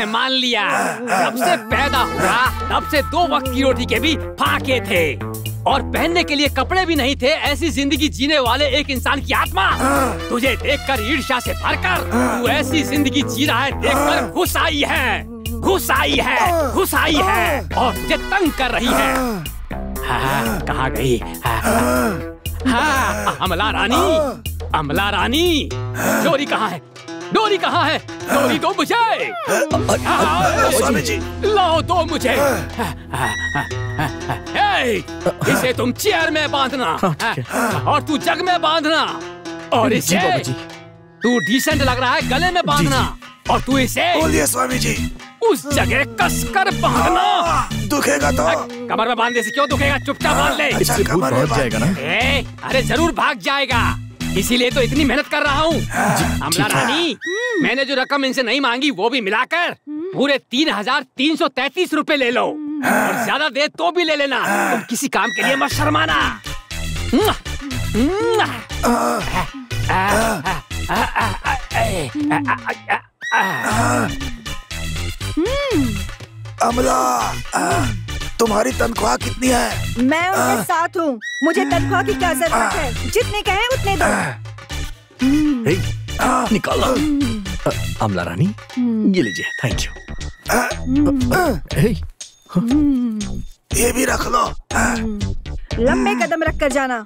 मान लिया। जब से पैदा हुआ तब से 2 वक्त की रोटी के भी फाके थे और पहनने के लिए कपड़े भी नहीं थे। ऐसी जिंदगी जीने वाले एक इंसान की आत्मा तुझे देखकर ईर्ष्या से भरकर तू ऐसी जिंदगी जी रहा है देखकर घुस आई है, घुस आई है, घुस आई है और तुझे तंग कर रही है। कहाँ गई? अमला रानी, अमला रानी, डोरी कहाँ है? डोरी कहाँ है? डोरी दो मुझे। स्वामी जी, लाओ दो मुझे। इसे तुम चेयर में बांधना और तू जग में बांधना, और इसे तू डिसेंट लग रहा है गले में बांधना, और तू इसे बोलिए स्वामी जी उस जगह कसकर बांधना। दुखेगा तो? कमर में बांधने से क्यों दुखेगा? चुपचाप बांध ले। इससे भूत भाग जाएगा ना? अरे जरूर भाग जाएगा, इसीलिए तो इतनी मेहनत कर रहा हूँ। अमला रानी, मैंने जो रकम इनसे नहीं मांगी वो भी मिलाकर पूरे 3,333 रुपए ले लो, और ज्यादा दे तो भी ले लेना। तुम किसी काम के लिए मत शर्माना। अमला, तुम्हारी तनख्वाह कितनी है? मैं उनके साथ हूँ, मुझे तनख्वाह की क्या जरूरत है? जितने कहें उतने दो। निकालो। अमला रानी, ये लीजिए, थैंक यू। ये भी रख लो। लंबे कदम रख कर जाना।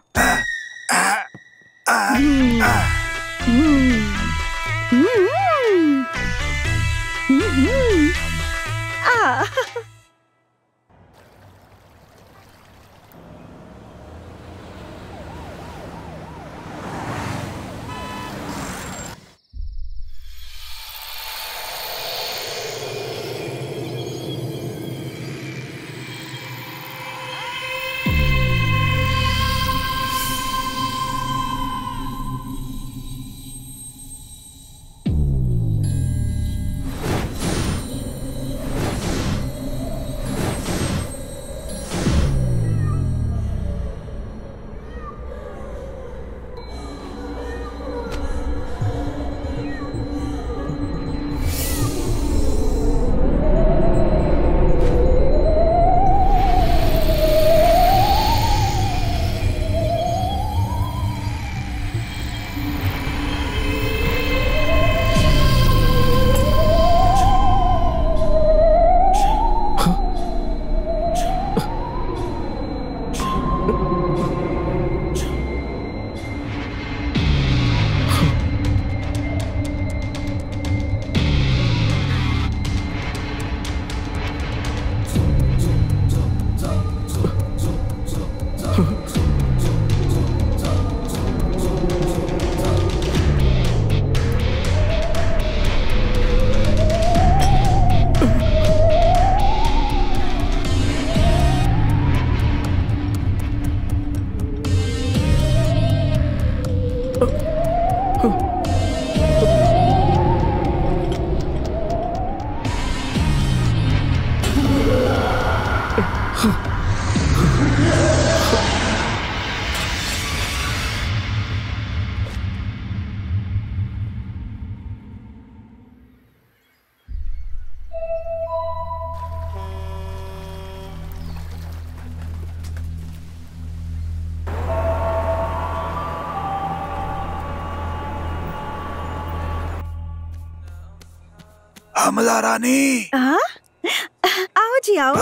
अमला रानी, आओ जी आओ।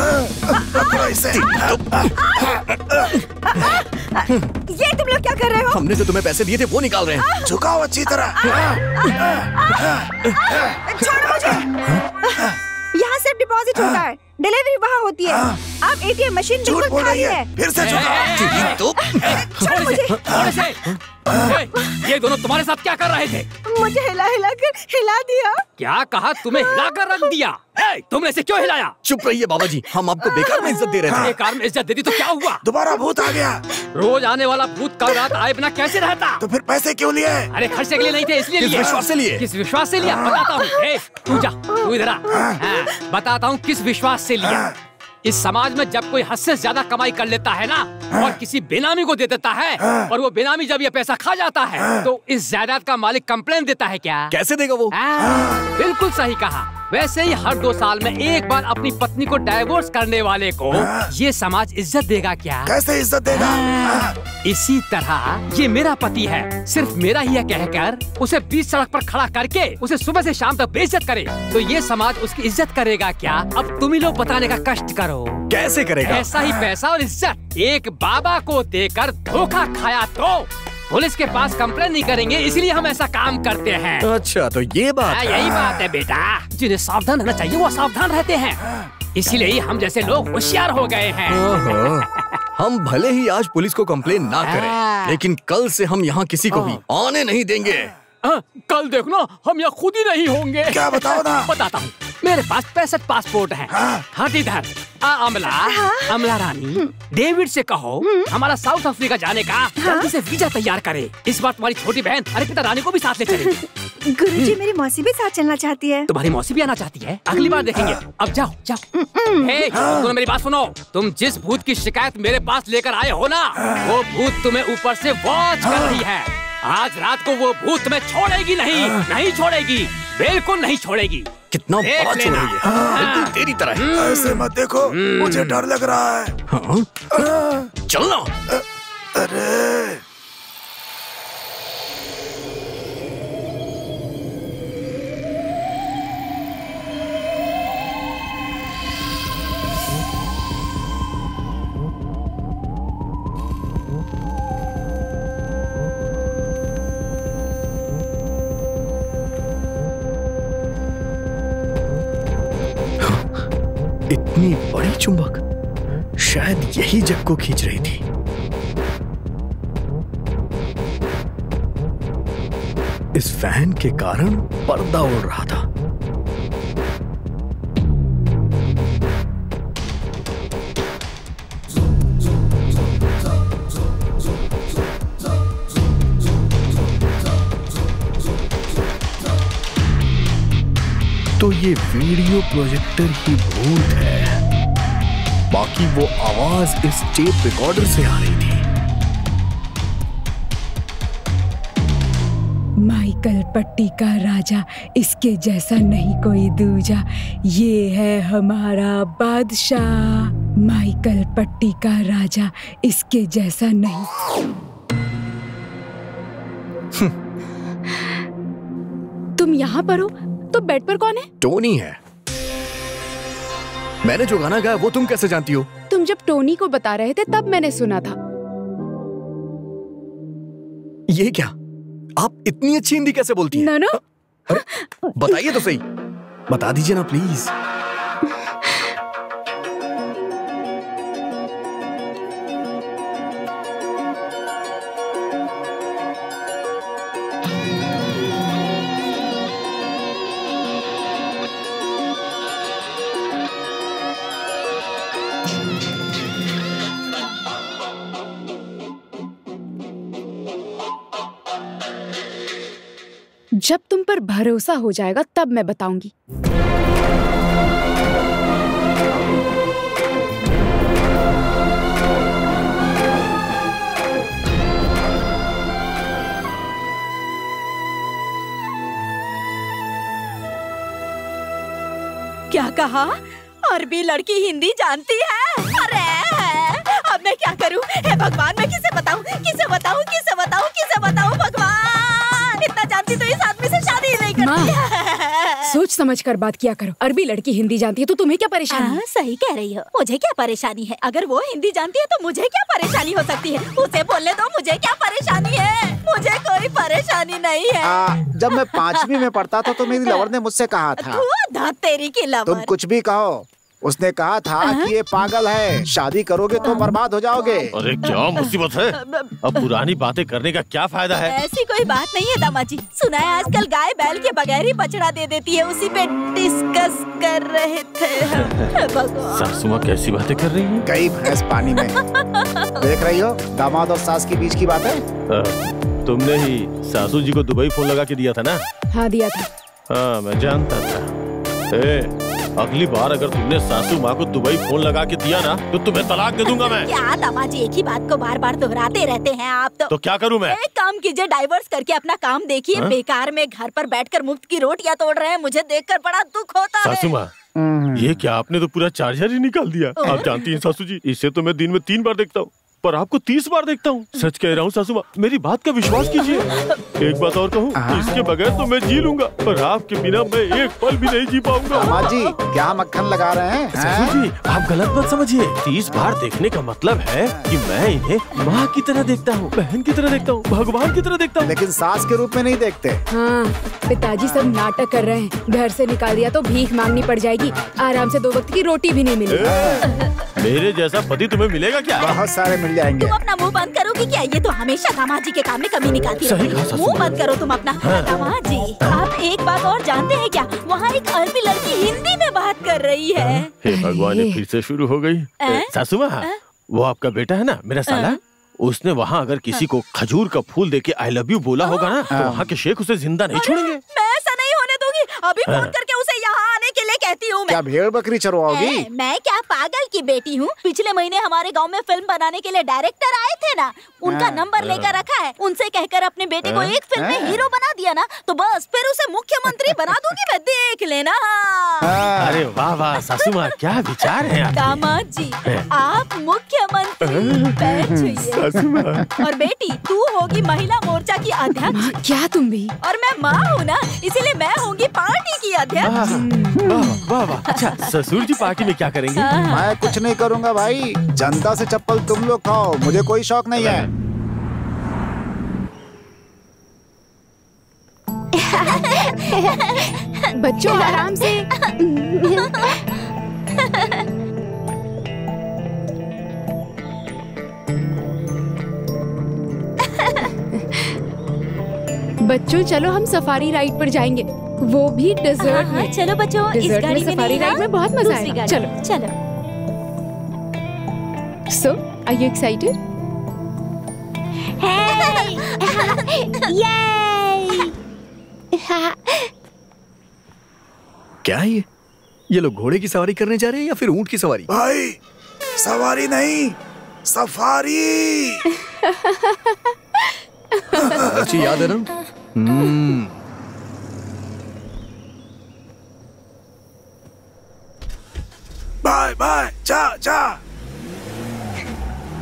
ये तुम लोग क्या कर रहे हो? हमने जो तुम्हें पैसे दिए थे वो निकाल रहे हैं। झुकाओ अच्छी तरह। छोड़ो मुझे। यहाँ सिर्फ डिपॉजिट होता है, डिलीवरी वहाँ होती है। आप एटीएम मशीन बिल्कुल खाली है। फिर से झुकाओ। छोड़ो मुझे। ये दोनों तुम्हारे साथ क्या कर रहे थे? मुझे हिला कर हिला दिया। क्या कहा? तुम्हें हिला कर रख दिया? तुमने इसे क्यों हिलाया? चुप रहिए बाबा जी, हम आपको बेकार में इज्जत दे रहे थे। बेकार में इज्जत दे दी तो क्या हुआ? दोबारा भूत आ गया। रोज आने वाला भूत कल रात आए बिना कैसे रहता? तो फिर पैसे क्यों लिए? अरे खर्चे के लिए नहीं थे, इसलिए किस विश्वास से लिए? किस विश्वास से लिया बताता हूँ। तू जा, तू इधर आ। बताता हूँ किस विश्वास से लिया। इस समाज में जब कोई हद से ज्यादा कमाई कर लेता है ना और किसी बेनामी को दे देता है और वो बेनामी जब ये पैसा खा जाता है तो इस जायदाद का मालिक कंप्लेन देता है। क्या कैसे देगा वो? बिल्कुल सही कहा। वैसे ही हर 2 साल में एक बार अपनी पत्नी को डाइवोर्स करने वाले को ये समाज इज्जत देगा क्या? कैसे इज्जत देगा? इसी तरह ये मेरा पति है, सिर्फ मेरा ही है कहकर उसे बीच सड़क पर खड़ा करके उसे सुबह से शाम तक बेइज्जत करे तो ये समाज उसकी इज्जत करेगा क्या? अब तुम ही लोग बताने का कष्ट करो। कैसे करेगा? ऐसा ही पैसा और इज्जत एक बाबा को देकर धोखा खाया तो पुलिस के पास कंप्लेन नहीं करेंगे, इसलिए हम ऐसा काम करते हैं। अच्छा तो ये बात है। यही बात है बेटा, जिन्हें सावधान रहना चाहिए वो सावधान रहते हैं, इसीलिए ही हम जैसे लोग होशियार हो गए हैं। हम भले ही आज पुलिस को कंप्लेन ना करें, लेकिन कल से हम यहाँ किसी को भी आने नहीं देंगे। कल देखना हम यहाँ खुद ही नहीं होंगे। क्या बताओ ना? बताता हूँ। मेरे पास 65 पासपोर्ट हैं। हट इधर। अमला रानी, डेविड से कहो हमारा साउथ अफ्रीका जाने का जल्दी से वीजा तैयार करे। इस बार तुम्हारी छोटी बहन अर्पिता रानी को भी साथ ले चलेगी। गुरुजी मेरी मौसी भी साथ चलना चाहती है। तुम्हारी मौसी भी आना चाहती है? अगली बार देखेंगे। अब जाओ जाओ। तुम मेरी बात सुनो। तुम जिस भूत की शिकायत मेरे पास लेकर आए हो ना, वो भूत तुम्हें ऊपर से वॉच कर रही है। आज रात को वो भूत तुम्हें छोड़ेगी नहीं, नहीं छोड़ेगी, बिल्कुल नहीं छोड़ेगी। कितना बड़ा चोर है ये, बिल्कुल तेरी तरह है। ऐसे मत देखो, मुझे डर लग रहा है। चलना। अरे इतनी बड़ी चुंबक शायद यही जग को खींच रही थी। इस फैन के कारण पर्दा उड़ रहा था। तो ये वीडियो प्रोजेक्टर ही भूत है, बाकी वो आवाज इस टेप रिकॉर्डर से आ रही थी। माइकल पट्टी का राजा, इसके जैसा नहीं कोई दूजा, ये है हमारा बादशाह। माइकल पट्टी का राजा, इसके जैसा नहीं। तुम यहाँ पर हो तो बेड पर कौन है? टोनी है। मैंने जो गाना गाया वो तुम कैसे जानती हो? तुम जब टोनी को बता रहे थे तब मैंने सुना था। ये क्या? आप इतनी अच्छी हिंदी कैसे बोलती हैं? नानो? अरे बताइए तो सही, बता दीजिए ना प्लीज। जब तुम पर भरोसा हो जाएगा तब मैं बताऊंगी। क्या कहा? अरबी लड़की हिंदी जानती है? अरे अब मैं क्या करूं? हे भगवान, मैं किसे बताऊं? किसे बताऊं? किसे बताऊं? किसे बताऊं? भगवान, इतना जानती तो इस आदमी से शादी ही नहीं करती। सोच समझ कर बात किया करो। अरबी लड़की हिंदी जानती है तो तुम्हें क्या परेशानी है? सही कह रही हो, मुझे क्या परेशानी है? अगर वो हिंदी जानती है तो मुझे क्या परेशानी हो सकती है? उसे बोलने दो, मुझे क्या परेशानी है? मुझे कोई परेशानी नहीं है। जब मैं 5वीं में पढ़ता था तो मेरी लवर ने मुझसे कहा था, तेरी की लवर। तुम कुछ भी कहो, उसने कहा था कि ये पागल है, शादी करोगे तो बर्बाद हो जाओगे। अरे क्या मुसीबत है? अब पुरानी बातें करने का क्या फायदा है? ऐसी कोई बात नहीं है दामाजी। सुना है आजकल गाय बैल के बगैर ही बछड़ा दे देती है, उसी पे डिस्कस कर रहे थे। सासू माँ कैसी बातें कर रही है? गई भैंस पानी में। देख रही हो दामाद और सास के बीच की बात है। तुमने ही सासू जी को दुबई फोन लगा के दिया था ना? हाँ दिया था। हाँ मैं जानता था। अगली बार अगर तुमने सासू माँ को दुबई फोन लगा के दिया ना तो तुम्हें तलाक दे दूंगा मैं। क्या दामाजी एक ही बात को बार बार दोहराते रहते हैं आप तो क्या करूँ मैं? एक काम कीजिए, डाइवर्स करके अपना काम देखिए। बेकार में घर पर बैठकर मुफ्त की रोटियां तोड़ रहे हैं, मुझे देखकर बड़ा दुख होता है। सासू माँ, ये क्या आपने तो पूरा चार्जर ही निकाल दिया। आप जानती हैं सासू जी, इसे तो मैं दिन में 3 बार देखता हूँ पर आपको 30 बार देखता हूँ। सच कह रहा हूँ सासू माँ, मेरी बात का विश्वास कीजिए। एक बात और कहूँ, इसके बगैर तो मैं जी लूंगा पर आपके बिना मैं एक पल भी नहीं जी पाऊंगा। अम्मा जी क्या मक्खन लगा रहे हैं? सासू जी आप गलत मत समझिए। 30 बार देखने का मतलब है कि मैं इन्हें माँ की तरह देखता हूँ, बहन की तरह देखता हूँ, भगवान की तरह देखता हूँ। लेकिन सास के रूप में नहीं देखते। हाँ पिताजी सब नाटक कर रहे हैं। घर से निकाल दिया तो भीख मांगनी पड़ जाएगी, आराम से 2 वक्त की रोटी भी नहीं मिलेगी। मेरे जैसा पति तुम्हें मिलेगा क्या? बहुत सारे मिल जाएंगे। तुम अपना मुंह बंद करोगी क्या? ये तो हमेशा दामाजी के काम में कमी निकालती रहती है। मुंह बंद करो तुम अपना। दामाजी आप एक बात और जानते हैं क्या? वहाँ एक अरबी लड़की हिंदी में बात कर रही है। हे भगवान, ये फिर से शुरू हो गई। सासू माँ, वो आपका बेटा है ना, मेरा साला, उसने वहाँ अगर किसी को खजूर का फूल देके आई लव यू बोला होगा ना तो वहाँ के शेख उसे जिंदा नहीं छोड़ेंगे। मैं ऐसा नहीं होने दूंगी। अभी फोन करके उसे यहाँ आने के लिए कहती हूँ। क्या भेड़ बकरी चरवाओगी? मैं क्या पागल की बेटी हूँ? पिछले महीने हमारे गांव में फिल्म बनाने के लिए डायरेक्टर आए थे ना, उनका नंबर लेकर रखा है। उनसे कहकर अपने बेटे को एक फिल्म में हीरो बना दिया ना तो बस फिर उसे मुख्यमंत्री बना दूंगी मैं, देख लेना। अरे वाह वाह सासू माँ, क्या विचार है आपके? दामाद जी आप मुख्यमंत्री बैठिए। और बेटी तू होगी महिला मोर्चा की अध्यक्ष। क्या तुम भी? और मैं माँ हूँ ना, इसीलिए मैं होंगी पार्टी की अध्यक्ष। वाह वाह। अच्छा ससुर जी पार्टी में क्या करेंगे? मैं कुछ नहीं करूँगा भाई, जनता से चप्पल तुम लोग खाओ, मुझे कोई शौक नहीं है। बच्चों आराम से। बच्चों चलो हम सफारी राइड पर जाएंगे, वो भी डेजर्ट में। चलो बच्चों, इस डेजर्ट गाड़ी में सफारी राइड में बहुत मजा आएगा। चलो चलो। सो आर यू एक्साइटेड? क्या है ये लोग घोड़े की सवारी करने जा रहे हैं या फिर ऊंट की सवारी? भाई सवारी नहीं, सफारी। अच्छी याद है ना? बाय बाय, जा जा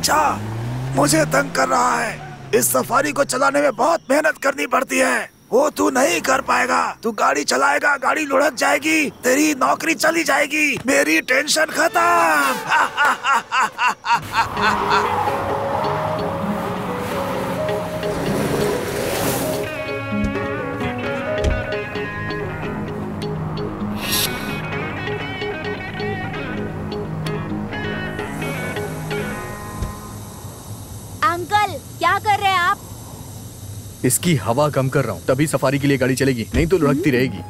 जा, मुझे तंग कर रहा है। इस सफारी को चलाने में बहुत मेहनत करनी पड़ती है, वो तू नहीं कर पाएगा। तू गाड़ी चलाएगा, गाड़ी लुढ़क जाएगी, तेरी नौकरी चली जाएगी, मेरी टेंशन खत्म। अंकल क्या कर रहे हैं आप? इसकी हवा कम कर रहा हूँ, तभी सफारी के लिए गाड़ी चलेगी, नहीं तो लुढ़कती रहेगी।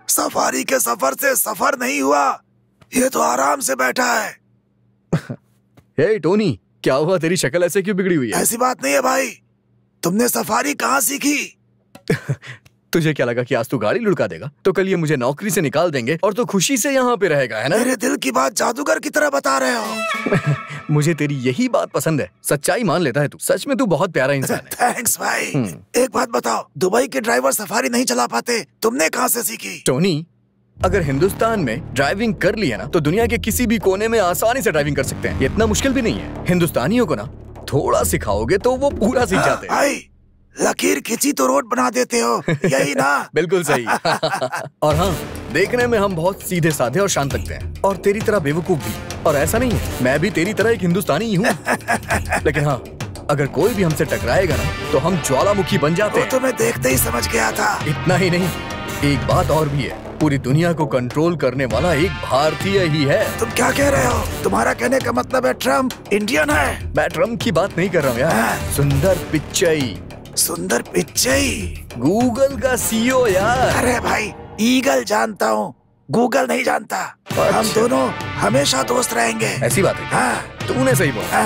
सफारी के सफर से सफर नहीं हुआ, ये तो आराम से बैठा है। हे टोनी, क्या हुआ? तेरी शक्ल ऐसे क्यों बिगड़ी हुई है? ऐसी बात नहीं है भाई, तुमने सफारी कहाँ सीखी? तुझे क्या लगा कि आज तू गाड़ी लुढ़का देगा तो कल ये मुझे नौकरी से निकाल देंगे और तो खुशी से यहाँ पे रहेगा, है ना? मेरे दिल की बात जादूगर की तरह बता रहे हो। मुझे तेरी यही बात पसंद है, सच्चाई मान लेता है तू। सच में तू बहुत प्यारा इंसान है। थैंक्स भाई। एक बात बताओ, दुबई के ड्राइवर सफारी नहीं चला पाते, तुमने कहाँ से सीखी? टोनी, अगर हिंदुस्तान में ड्राइविंग कर लिया ना तो दुनिया के किसी भी कोने में आसानी से ड्राइविंग कर सकते हैं। ये इतना मुश्किल भी नहीं है। हिंदुस्तानियों को ना थोड़ा सिखाओगे तो वो पूरा सीख जाते हैं। भाई लकीर खींची तो रोड बना देते हो, यही ना? बिल्कुल सही। और हाँ, देखने में हम बहुत सीधे साधे और शांत लगते हैं, और तेरी तरह बेवकूफ भी। और ऐसा नहीं है, मैं भी तेरी तरह एक हिंदुस्तानी ही हूँ। लेकिन हाँ, अगर कोई भी हमसे टकराएगा ना तो हम ज्वालामुखी बन जाते हैं। तो मैं देखते ही समझ गया था। इतना ही नहीं, एक बात और भी है, पूरी दुनिया को कंट्रोल करने वाला एक भारतीय ही है। तुम क्या कह रहे हो? तुम्हारा कहने का मतलब है ट्रम्प इंडियन है? मैं ट्रम्प की बात नहीं कर रहा हूँ यार, सुंदर पिच्चई। सुंदर पिच्चई? गूगल का सीईओ यार। अरे भाई, ईगल जानता हूँ, गूगल नहीं जानता। अच्छा। हम दोनों हमेशा दोस्त रहेंगे। ऐसी बात है? हाँ। तूने सही बोला।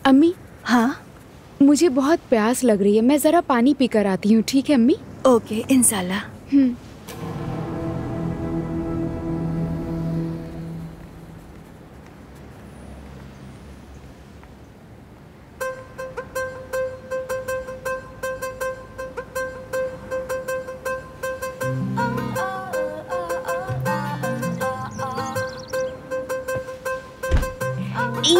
अम्मी। हाँ? मुझे बहुत प्यास लग रही है, मैं जरा पानी पी कर आती हूँ, ठीक है अम्मी? ओके, इंशाल्लाह। सर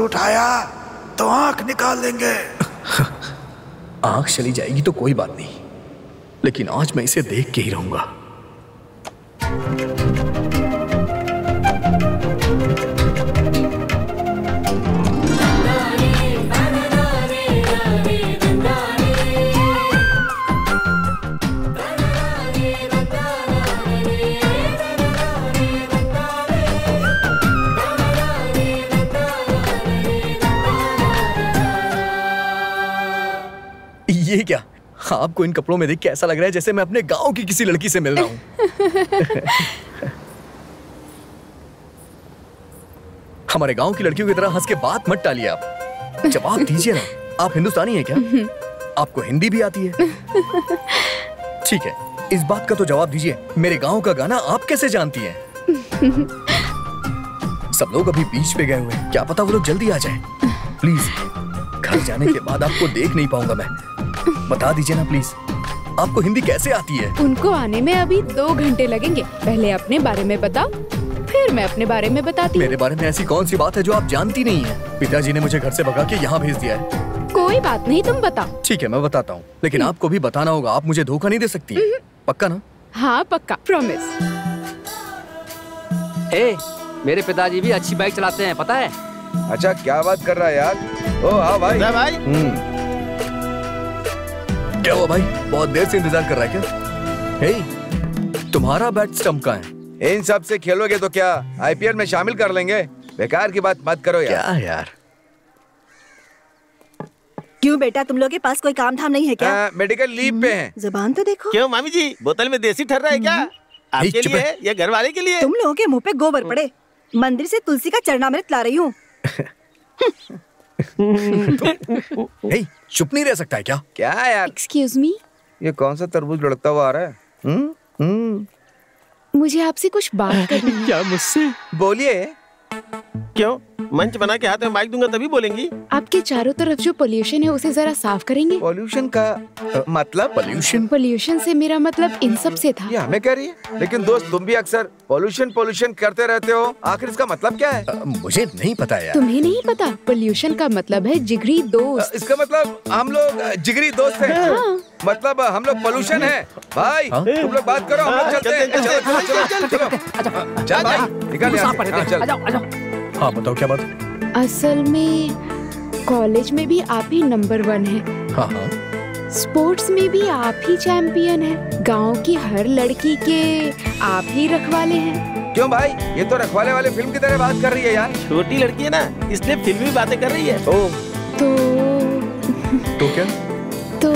उठाया तो आंख निकाल लेंगे। आंख चली जाएगी तो कोई बात नहीं, लेकिन आज मैं इसे देख के ही रहूंगा। ये क्या? आपको इन कपड़ों में देख के ऐसा लग रहा है जैसे मैं अपने गांव की किसी लड़की से मिल रहा हूँ। हमारे गांव की लड़कियों की तरह हंस के बात मत टालिए आप। जवाब दीजिए ना, आप हिंदुस्तानी हैं क्या? आपको हिंदी भी आती है? ठीक है, इस बात का तो जवाब दीजिए, मेरे गांव का गाना आप कैसे जानती हैं? सब लोग अभी बीच पे गए हुए हैं, क्या पता वो लोग जल्दी आ जाएं। प्लीज, घर जाने के बाद आपको देख नहीं पाऊंगा मैं। बता दीजिए ना प्लीज, आपको हिंदी कैसे आती है? उनको आने में अभी 2 घंटे लगेंगे। पहले अपने बारे में बताओ, फिर मैं अपने बारे में बताती हूँ। मेरे बारे में ऐसी कौन सी बात है जो आप जानती नहीं है? पिताजी ने मुझे घर से भगा के यहाँ भेज दिया है। कोई बात नहीं, तुम बताओ। ठीक है, मैं बताता हूँ, लेकिन आपको भी बताना होगा। आप मुझे धोखा नहीं दे सकती, पक्का ना? हाँ पक्का, प्रॉमिस। मेरे पिताजी भी अच्छी बाइक चलाते हैं, पता है? अच्छा, क्या बात कर रहा है यार? ओ हाँ भाई। भाई क्या हुआ भाई, बहुत देर से इंतजार कर रहा है क्या? हे, तुम्हारा बैट स्टंप कहाँ है? इन सब से खेलोगे तो क्या आईपीएल में शामिल कर लेंगे? बेकार की बात मत करो यार। क्या यार? क्यों बेटा, तुम लोग के पास कोई काम धाम नहीं है क्या? मेडिकल लीव पे हैं। जुबान तो देखो। क्यों मामी जी, बोतल में देसी ठहर रहा है क्या? आपके लिए है या घर वाले के लिए? तुम लोगों के मुंह पे गोबर पड़े। मंदिर से तुलसी का चरणामृत ला रही हूँ। चुप नहीं रह सकता है क्या? क्या यार? एक्सक्यूज मी, ये कौन सा तरबूज लड़कता हुआ आ रहा है? मुझे आपसे कुछ बात करनी है। क्या मुझसे? बोलिए। क्यों, मंच बना के हाथ में माइक दूंगा तभी बोलेंगी? आपके चारों तरफ जो पोल्यूशन है उसे जरा साफ करेंगे? पोल्यूशन का मतलब? पोल्यूशन से मेरा मतलब इन सब से था। ये हमें कह रही है, लेकिन दोस्त तुम भी अक्सर पोल्यूशन करते रहते हो। आखिर इसका मतलब क्या है? मुझे नहीं पता यार। तुम्हें नहीं पता? पोल्यूशन का मतलब है जिगरी दोस्त। इसका मतलब हम लोग जिगरी दोस्त हैं। हाँ। मतलब हम लोग पोल्यूशन है। भाई तुम लोग बात करो, हम लोग चलते हैं। चल भाई, निकल यहाँ से। चल। हाँ बताओ, क्या बात? असल में कॉलेज में भी आप ही नंबर 1 है। हाँ हाँ। स्पोर्ट्स में भी आप ही चैंपियन है। गांव की हर लड़की के आप ही रखवाले हैं। क्यों भाई, ये तो रखवाले वाले फिल्म की तरह बात कर रही है यार। छोटी लड़की है ना, इसलिए फिल्मी बातें कर रही है। तो क्या? तो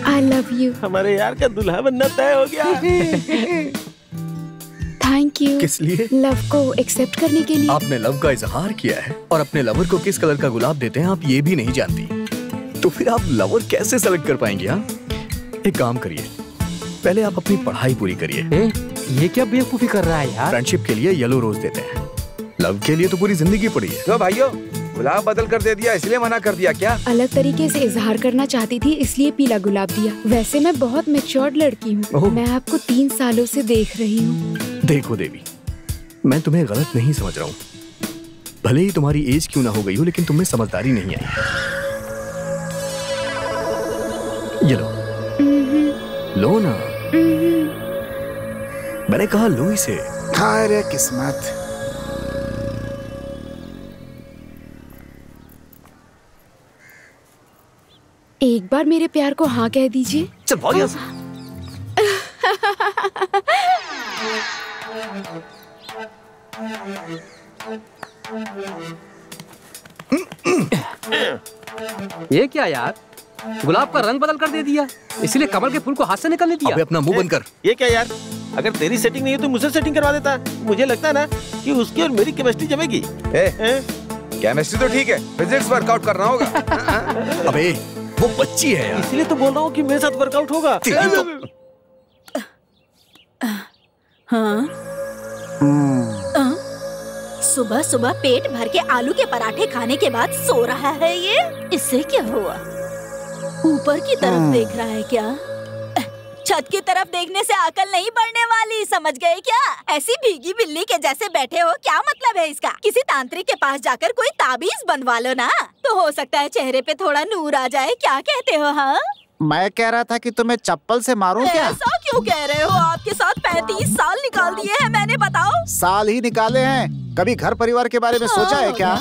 I love you। हमारे यार का दुल्हा बनना तय हो गया। Thank you. किस लिए? लव को एक्सेप्ट करने के लिए। आपने लव का इजहार किया है और अपने लवर को किस कलर का गुलाब देते हैं आप ये भी नहीं जानती, तो फिर आप लवर कैसे सेलेक्ट कर पाएंगे? हाँ, एक काम करिए, पहले आप अपनी पढ़ाई पूरी करिए। ये क्या बेवकूफी कर रहा है यार? फ्रेंडशिप के लिए येलो रोज देते हैं, लव के लिए तो पूरी जिंदगी पड़ी है। तो भाइयों, गुलाब बदल कर दे दिया इसलिए मना कर दिया क्या? अलग तरीके से इजहार करना चाहती थी इसलिए पीला गुलाब दिया। वैसे मैं बहुत मैच्योर्ड लड़की हूँ। मैं आपको 3 सालों से देख रही हूँ। देखो देवी, मैं तुम्हें गलत नहीं समझ रहा हूँ। भले ही तुम्हारी एज क्यों ना हो गई हो, लेकिन तुम्हें समझदारी नहीं आई। ये लो ना। मैंने कहा लो इसे। हाय रे किस्मत। एक बार मेरे प्यार को हाँ कह दीजिए। चल भाग यहाँ से। ये क्या यार, गुलाब का रंग बदल कर दे दिया, इसलिए कमल के फूल को हाथ से निकलने दिया। अबे अपना मुंह बंद कर। ये क्या यार, अगर तेरी सेटिंग नहीं है तो मुझसे सेटिंग करवा देता। मुझे लगता है ना कि उसकी और मेरी केमिस्ट्री जमेगी। केमिस्ट्री तो ठीक है, फिजिक्स वर्कआउट करना होगा। अबे वो बच्ची है यार। इसलिए तो बोल रहा हूँ कि मेरे साथ वर्कआउट होगा। सुबह सुबह पेट भर के आलू के पराठे खाने के बाद सो रहा है ये। इससे क्या हुआ? ऊपर की तरफ देख रहा है क्या? छत की तरफ देखने से अकल नहीं बढ़ने वाली, समझ गए क्या? ऐसी भीगी बिल्ली के जैसे बैठे हो, क्या मतलब है इसका? किसी तांत्रिक के पास जाकर कोई ताबीज बनवा लो ना, तो हो सकता है चेहरे पे थोड़ा नूर आ जाए। क्या कहते हो? हाँ, मैं कह रहा था कि तुम्हें चप्पल से मारूं क्या? ऐसा क्यों कह रहे हो? आपके साथ 35 साल निकाल दिए हैं मैंने, बताओ। साल ही निकाले हैं, कभी घर परिवार के बारे में सोचा है क्या?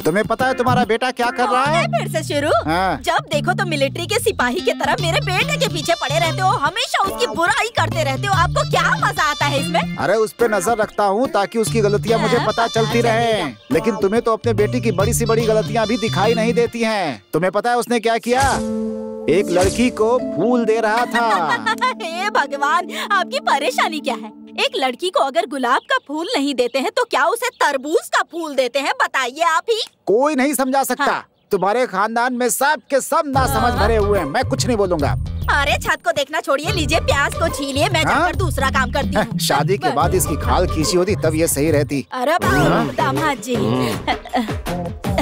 तुम्हें पता है तुम्हारा बेटा क्या कर रहा है? फिर से शुरू? हाँ। जब देखो तो मिलिट्री के सिपाही की तरह मेरे बेटे के पीछे पड़े रहते हो, हमेशा उसकी बुराई करते रहते हो। आपको क्या मजा आता है इसमें? अरे उस पे नजर रखता हूँ ताकि उसकी गलतियाँ मुझे पता चलती रहे। लेकिन तुम्हें तो अपने बेटी की बड़ी सी बड़ी गलतियाँ भी दिखाई नहीं देती हैं। तुम्हें पता है उसने क्या किया? एक लड़की को फूल दे रहा था। हे भगवान, आपकी परेशानी क्या है? एक लड़की को अगर गुलाब का फूल नहीं देते हैं तो क्या उसे तरबूज का फूल देते हैं? बताइए आप ही। कोई नहीं समझा सकता। हाँ। तुम्हारे खानदान में सब के सब नासमझ भरे हुए हैं। मैं कुछ नहीं बोलूँगा। अरे छत को देखना छोड़िए, लीजिए प्याज को छीलिए, मैं जाकर दूसरा काम करती हूँ। शादी के बाद इसकी खाल खींची होती तब ये सही रहती। अरे दामाद जी,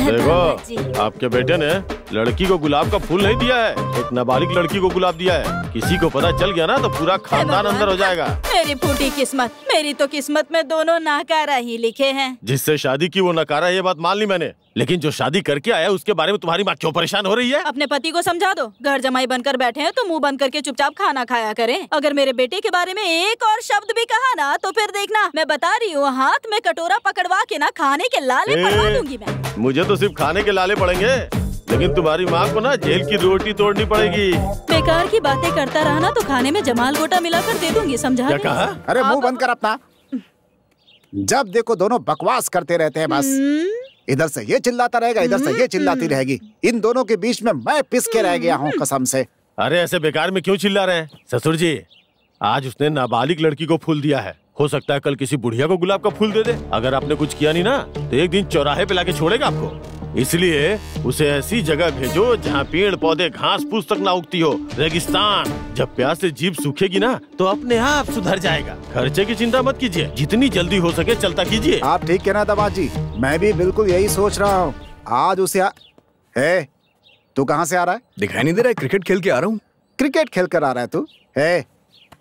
देखो आपके बेटे ने लड़की को गुलाब का फूल नहीं दिया है, एक नाबालिग लड़की को गुलाब दिया है। किसी को पता चल गया ना तो पूरा खानदान अंदर हो जाएगा। मेरी फूटी किस्मत, मेरी तो किस्मत में दोनों नाकारा ही लिखे हैं। जिससे शादी की वो नकारा, ये बात मान ली मैंने, लेकिन जो शादी करके आया उसके बारे में तुम्हारी माँ क्यों परेशान हो रही है? अपने पति को समझा दो, घर जमाई बनकर बैठे हैं तो मुंह बंद करके चुपचाप खाना खाया करें। अगर मेरे बेटे के बारे में एक और शब्द भी कहा ना तो फिर देखना, मैं बता रही हूँ, हाथ में कटोरा पकड़वा के ना खाने के लाले पड़वा दूंगी मैं। मुझे तो सिर्फ खाने के लाले पड़ेंगे, लेकिन तुम्हारी माँ को ना जेल की रोटी तोड़नी पड़ेगी। बेकार की बातें करता रहा ना तो खाने में जमाल गोटा मिलाकर दे दूंगी, समझा? क्या कहा? अरे मुंह बंद कर अपना। जब देखो दोनों बकवास करते रहते हैं बस। इधर से ये चिल्लाता रहेगा, इधर से ये चिल्लाती रहेगी। इन दोनों के बीच में मैं पिस के रह गया हूँ कसम से। अरे ऐसे बेकार में क्यों चिल्ला रहे हैं? ससुर जी, आज उसने नाबालिग लड़की को फूल दिया है, हो सकता है कल किसी बुढ़िया को गुलाब का फूल दे दे। अगर आपने कुछ किया नहीं ना तो एक दिन चौराहे पे लाके छोड़ेगा आपको। इसलिए उसे ऐसी जगह भेजो जहाँ पेड़ पौधे घास फूस तक ना उगती हो, रेगिस्तान। जब प्यास से जीभ सूखेगी ना तो अपने आप सुधर जाएगा। खर्चे की चिंता मत कीजिए, जितनी जल्दी हो सके चलता कीजिए। आप ठीक कहना दामाद जी, मैं भी बिल्कुल यही सोच रहा हूँ। आज उसे तू कहाँ से आ रहा है? दिखाई नहीं दे रहा है, क्रिकेट खेल के आ रहा हूँ। क्रिकेट खेल कर आ रहा है तू?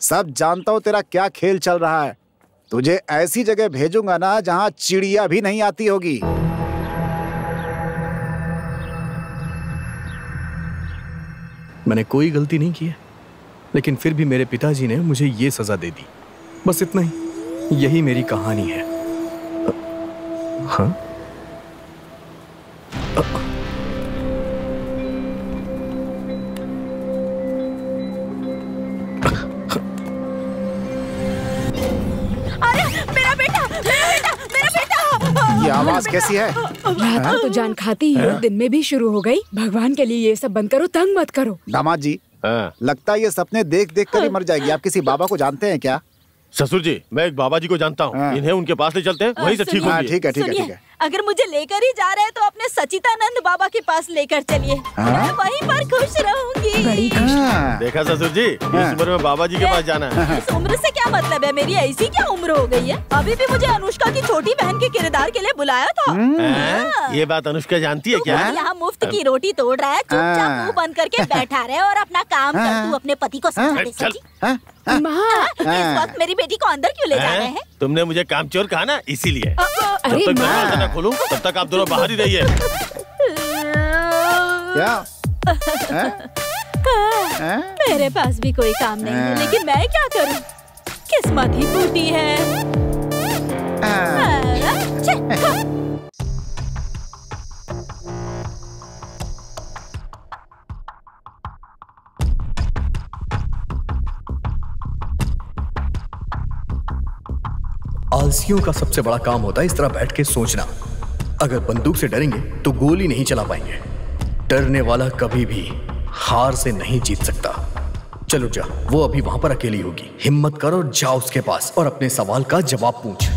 सब जानता हूँ तेरा क्या खेल चल रहा है। तुझे ऐसी जगह भेजूंगा ना जहाँ चिड़िया भी नहीं आती होगी। मैंने कोई गलती नहीं की है, लेकिन फिर भी मेरे पिताजी ने मुझे ये सजा दे दी। बस इतना ही, यही मेरी कहानी है। हाँ? ये आवाज कैसी है? रात को तो जान खाती है, दिन में भी शुरू हो गई। भगवान के लिए ये सब बंद करो, तंग मत करो। दामाद जी, लगता है ये सपने देख देख कर ही मर जाएगी। आप किसी बाबा को जानते हैं क्या? ससुर जी, मैं एक बाबा जी को जानता हूँ, इन्हें उनके पास ले चलते हैं, वहीं से ठीक होगी। ठीक है, ठीक है, ठीक है। अगर मुझे लेकर ही जा रहे हैं तो अपने सचितानंद बाबा के पास लेकर चलिए। मैं वहीं पर खुश रहूंगी। बड़ी खुश। देखा ससुर जी, इस उम्र में बाबा जी के पास जाना है। इस उम्र से क्या मतलब है? मेरी ऐसी क्या उम्र हो गई है? अभी भी मुझे अनुष्का की छोटी बहन के किरदार के लिए बुलाया था। ये बात अनुष्का जानती है क्या? यहाँ मुफ्त की रोटी तोड़ रहा है, चुपचाप मुंह बंद करके बैठा रहे और अपना काम कर। तू अपने पति को समझा दे सची। इस वक्त मेरी बेटी को अंदर क्यों ले जा रहे हैं? तुमने मुझे कामचोर कहा ना, इसीलिए। जब तक दरवाजा न खोलूं तब तक आप दोनों बाहर ही रहिए। क्या? मेरे पास भी कोई काम नहीं है, लेकिन मैं क्या करूं? किस्मत ही फूटी है। आलसियों का सबसे बड़ा काम होता है इस तरह बैठ के सोचना। अगर बंदूक से डरेंगे तो गोली नहीं चला पाएंगे। डरने वाला कभी भी हार से नहीं जीत सकता। चलो जा, वो अभी वहां पर अकेली होगी। हिम्मत कर और जा उसके पास और अपने सवाल का जवाब पूछ।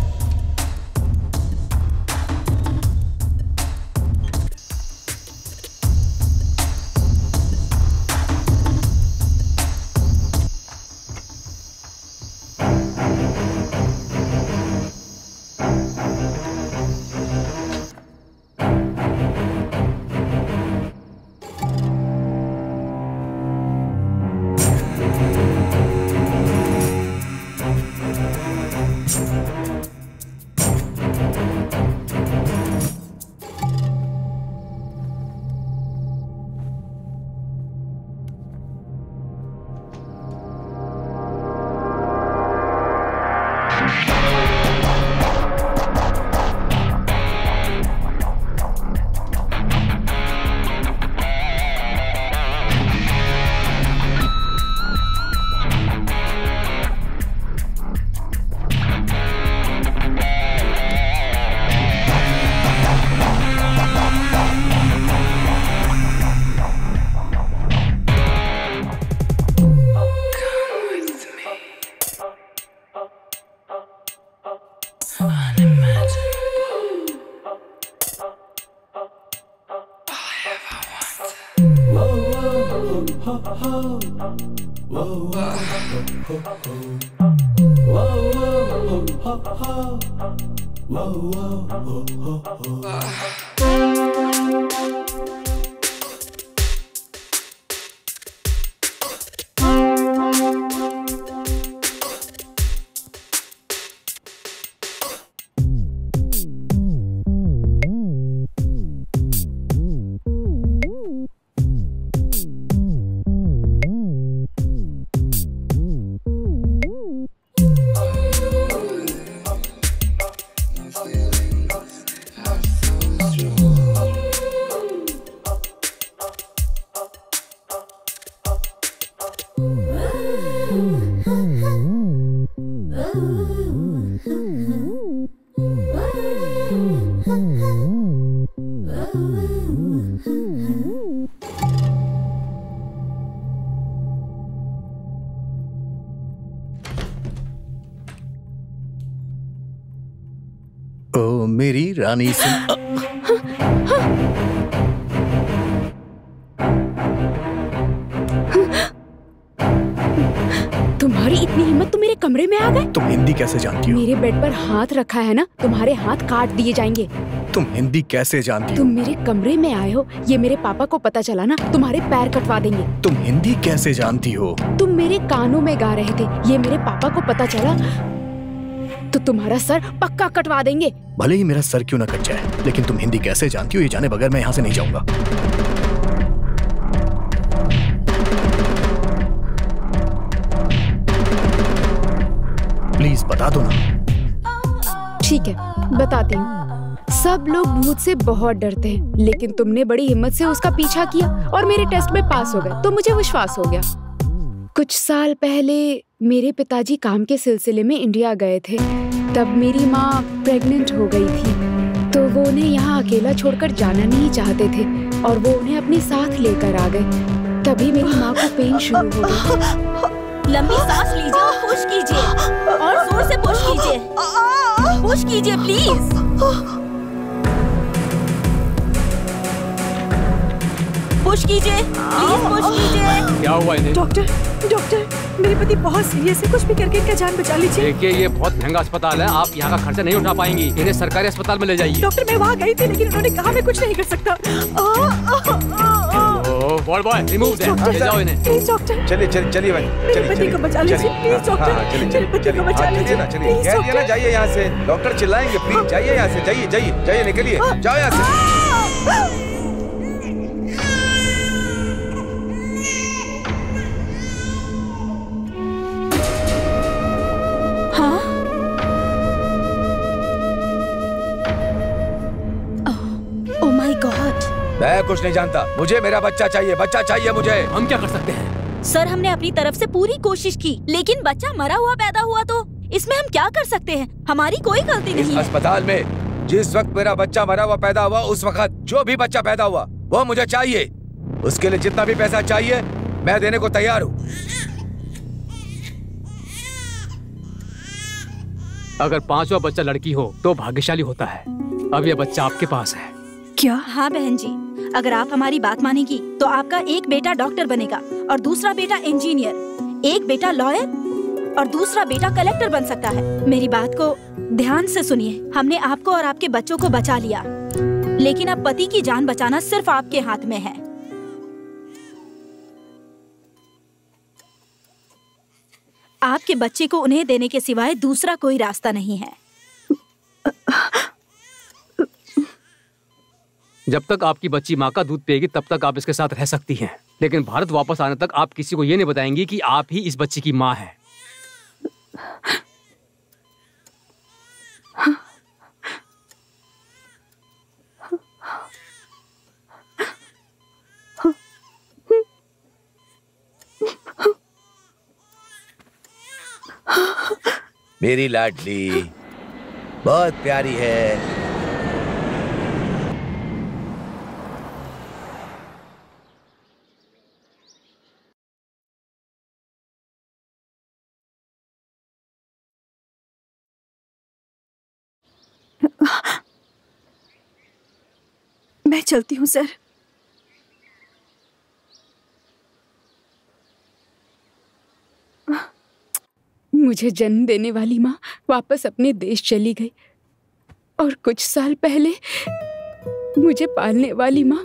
ओ मेरी रानी सिंह। तुम्हारी इतनी हिम्मत, तुम मेरे कमरे में आ गए? तुम हिंदी कैसे जानती हो? मेरे बेड पर हाथ रखा है ना, तुम्हारे हाथ काट दिए जाएंगे। तुम हिंदी कैसे जानती हो? तुम मेरे कमरे में आए हो, ये मेरे पापा को पता चला ना, तुम्हारे पैर कटवा देंगे। तुम हिंदी कैसे जानती हो? तुम मेरे कानों में गा रहे थे, ये मेरे पापा को पता चला तो तुम्हारा सर पक्का कटवा देंगे। भले ही मेरा सर क्यों ना कट जाए, लेकिन तुम हिंदी कैसे जानती हो ये जाने बगैर मैं यहाँ से नहीं जाऊंगा। प्लीज बता दो ना। ठीक है, बताती हूँ। सब लोग भूत से बहुत डरते हैं, लेकिन तुमने बड़ी हिम्मत से उसका पीछा किया और मेरे टेस्ट में पास हो गए, तो मुझे विश्वास हो गया। कुछ साल पहले मेरे पिताजी काम के सिलसिले में इंडिया गए थे। तब मेरी माँ प्रेग्नेंट हो गई थी, तो वो उन्हें यहाँ अकेला छोड़कर जाना नहीं चाहते थे और वो उन्हें अपने साथ लेकर आ गए। तभी मेरी माँ को पेन शुरू हो गई। लंबी सांस लीजिए और पुश कीजिए, और जोर से पुश कीजिए। पुश कीजिए प्लीज। पुश कीजिए प्लीज, पुश कीजिए। क्या हुआ इन्हें? डॉक्टर, मेरे पति बहुत सीरियस है, कुछ भी करके इनका जान बचा लीजिए। देखिए ये बहुत महंगा अस्पताल है, आप यहाँ का खर्चा नहीं उठा पाएंगी। इन्हें सरकारी अस्पताल में ले जाइए। डॉक्टर, मैं वहाँ गई थी, लेकिन उन्होंने कहा मैं कुछ नहीं कर सकता। बॉल बॉय, रिमूव देम, ले जाओ इन्हें। प्लीज डॉक्टर, चलिए भाई, मेरे पति को बचा लीजिए प्लीज डॉक्टर। मेरे पति को बचा लीजिए, चलिए कह दिया ना, जाइए यहाँ से। डॉक्टर चिल्लाएंगे, प्लीज जाइए यहाँ से, जाइए निकलिए, जाओ यहाँ से। मैं कुछ नहीं जानता, मुझे मेरा बच्चा चाहिए मुझे। हम क्या कर सकते हैं? सर, हमने अपनी तरफ से पूरी कोशिश की, लेकिन बच्चा मरा हुआ पैदा हुआ तो इसमें हम क्या कर सकते हैं? हमारी कोई गलती नहीं है। अस्पताल में जिस वक्त मेरा बच्चा मरा हुआ पैदा हुआ, उस वक्त जो भी बच्चा पैदा हुआ वो मुझे चाहिए। उसके लिए जितना भी पैसा चाहिए मैं देने को तैयार हूँ। अगर पांचवा बच्चा लड़की हो तो भाग्यशाली होता है। अब यह बच्चा आपके पास है। क्या? हाँ बहन जी, अगर आप हमारी बात मानेगी तो आपका एक बेटा डॉक्टर बनेगा और दूसरा बेटा इंजीनियर, एक बेटा लॉयर और दूसरा बेटा कलेक्टर बन सकता है। मेरी बात को ध्यान से सुनिए। हमने आपको और आपके बच्चों को बचा लिया, लेकिन अब पति की जान बचाना सिर्फ आपके हाथ में है। आपके बच्चे को उन्हें देने के सिवाय दूसरा कोई रास्ता नहीं है। जब तक आपकी बच्ची माँ का दूध पिएगी तब तक आप इसके साथ रह सकती हैं, लेकिन भारत वापस आने तक आप किसी को ये नहीं बताएंगी कि आप ही इस बच्ची की माँ हैं। मेरी लाडली बहुत प्यारी है। मैं चलती हूँ सर। मुझे जन्म देने वाली माँ वापस अपने देश चली गई और कुछ साल पहले मुझे पालने वाली माँ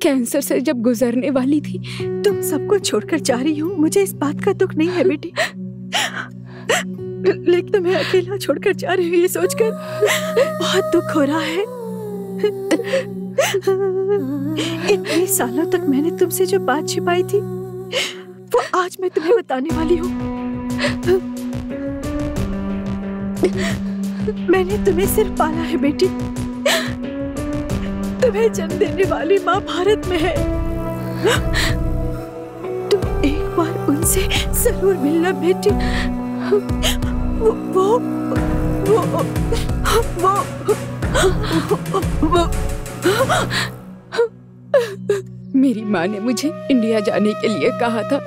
कैंसर से जब गुजरने वाली थी। तुम सबको छोड़कर जा रही हो, मुझे इस बात का दुख नहीं है बेटी, लेकिन तुम्हें अकेला छोड़कर जा रही हो ये सोचकर बहुत दुख हो रहा है। इतने सालों तक मैंने तुमसे जो बात छिपाई थी वो आज मैं तुम्हें बताने वाली हूँ। मैंने तुम्हें सिर्फ पाला है बेटी, तुम्हें जन्म देने वाली माँ भारत में है। तुम एक बार उनसे जरूर मिलना बेटी। वो मेरी माँ ने मुझे इंडिया जाने के लिए कहा था,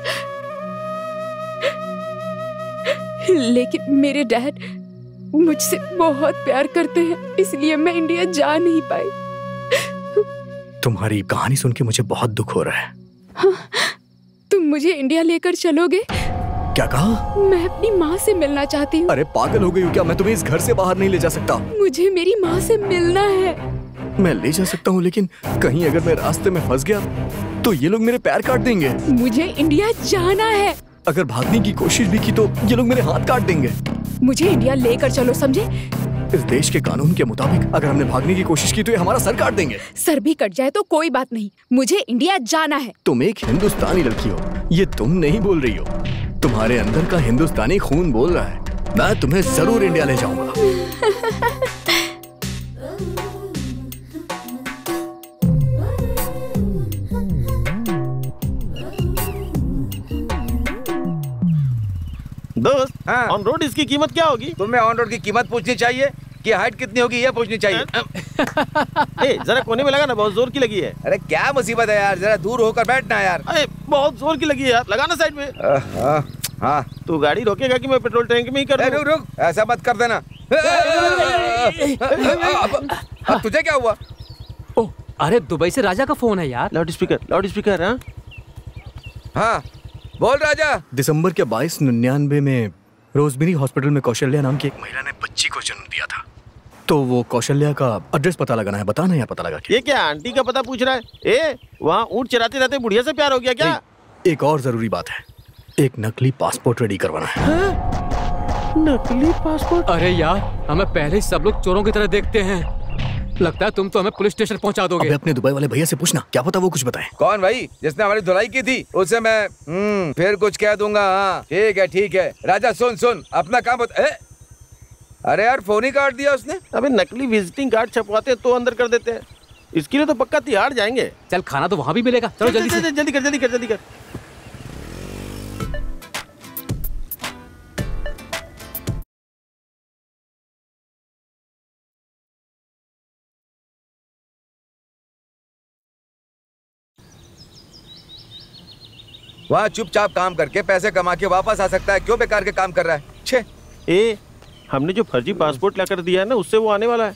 लेकिन मेरे डैड मुझसे बहुत प्यार करते हैं, इसलिए मैं इंडिया जा नहीं पाई। तुम्हारी कहानी सुन के मुझे बहुत दुख हो रहा है। हाँ, तुम मुझे इंडिया लेकर चलोगे? क्या कहा? मैं अपनी माँ से मिलना चाहती हूँ। अरे पागल हो गई हो क्या? मैं तुम्हें इस घर से बाहर नहीं ले जा सकता। मुझे मेरी माँ से मिलना है। मैं ले जा सकता हूँ, लेकिन कहीं अगर मैं रास्ते में फंस गया तो ये लोग मेरे पैर काट देंगे। मुझे इंडिया जाना है। अगर भागने की कोशिश भी की तो ये लोग मेरे हाथ काट देंगे। मुझे इंडिया लेकर चलो, समझे? इस देश के कानून के मुताबिक अगर हमने भागने की कोशिश की तो ये हमारा सर काट देंगे। सर भी कट जाए तो कोई बात नहीं, मुझे इंडिया जाना है। तुम एक हिंदुस्तानी लड़की हो, ये तुम नहीं बोल रही हो, तुम्हारे अंदर का हिंदुस्तानी खून बोल रहा है। मैं तुम्हें जरूर इंडिया ले जाऊंगा। दोस्त, ऑन रोड इसकी कीमत क्या होगी? तुम्हें ऑन रोड की कीमत पूछनी चाहिए कि हाइट कितनी होगी ये पूछनी चाहिए। जरा कोने में लगा ना, बहुत जोर की लगी है। अरे क्या मुसीबत है यार, जरा दूर होकर बैठना यार। अरे बहुत जोर की लगी है यार, लगाना साइड में। हाँ तू गाड़ी रोकेगा कि मैं पेट्रोल टैंक में ही कर दूं? रुक रुक, ऐसा मत कर देना। अब तुझे क्या हुआ? ओह, अरे दुबई से राजा का फोन है यार। Loud speaker. हाँ बोल राजा। दिसंबर के 2299 में रोजमेरी हॉस्पिटल में कौशल्या नाम की एक महिला ने बच्ची को जन्म दिया था। तो वो कौशल्या का एड्रेस पता लगाना है, बताना या पता लगा क्या? ये क्या आंटी का पता पूछ रहा है? वहाँ ऊँट चराते रहते बुढ़िया से प्यार हो गया क्या? एक और जरूरी बात है, एक नकली पासपोर्ट रेडी करवाना है। नकली पासपोर्ट? अरे यार, हमें पहले ही सब लोग चोरों की तरह देखते हैं। लगता है तुम तो हमें पुलिस स्टेशन पहुंचा दोगे। अबे अपने दुबई वाले भैया से पूछना, क्या पता वो कुछ बताए। कौन भाई? जिसने हमारी धुलाई की थी उससे मैं फिर कुछ कह दूंगा। हाँ ठीक है। राजा सुन अपना काम बता। अरे यार फोन ही काट दिया उसने। अबे नकली विजिटिंग कार्ड छपवाते तो अंदर कर देते हैं, इसके लिए तो पक्का तिहाड़ जाएंगे। चल खाना तो वहाँ भी मिलेगा। चलो जल्दी कर। वहाँ चुपचाप काम करके पैसे कमा के वापस आ सकता है, क्यों बेकार के काम कर रहा है? छे हमने जो फर्जी पासपोर्ट ला कर दिया है ना, उससे वो आने वाला है।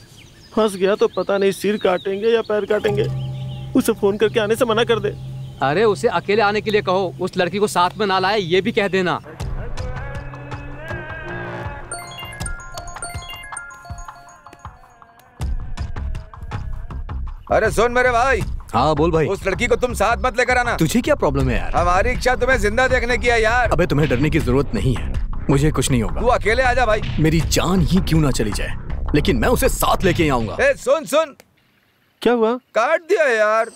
फंस गया तो पता नहीं सिर काटेंगे या पैर काटेंगे। उसे फोन करके आने से मना कर दे। अरे उसे अकेले आने के लिए कहो, उस लड़की को साथ में ना लाए ये भी कह देना। अरे सुन मेरे भाई। हाँ बोल भाई। उस लड़की को तुम साथ मत लेकर आना। तुझे क्या प्रॉब्लम है यार? हमारी इच्छा तुम्हें जिंदा देखने की है यार। अबे तुम्हें डरने की जरूरत नहीं है, मुझे कुछ नहीं होगा। तू अकेले आजा भाई। मेरी जान ही क्यों ना चली जाए, लेकिन मैं उसे साथ लेके आऊंगा। सुन क्या हुआ? काट दिया यार।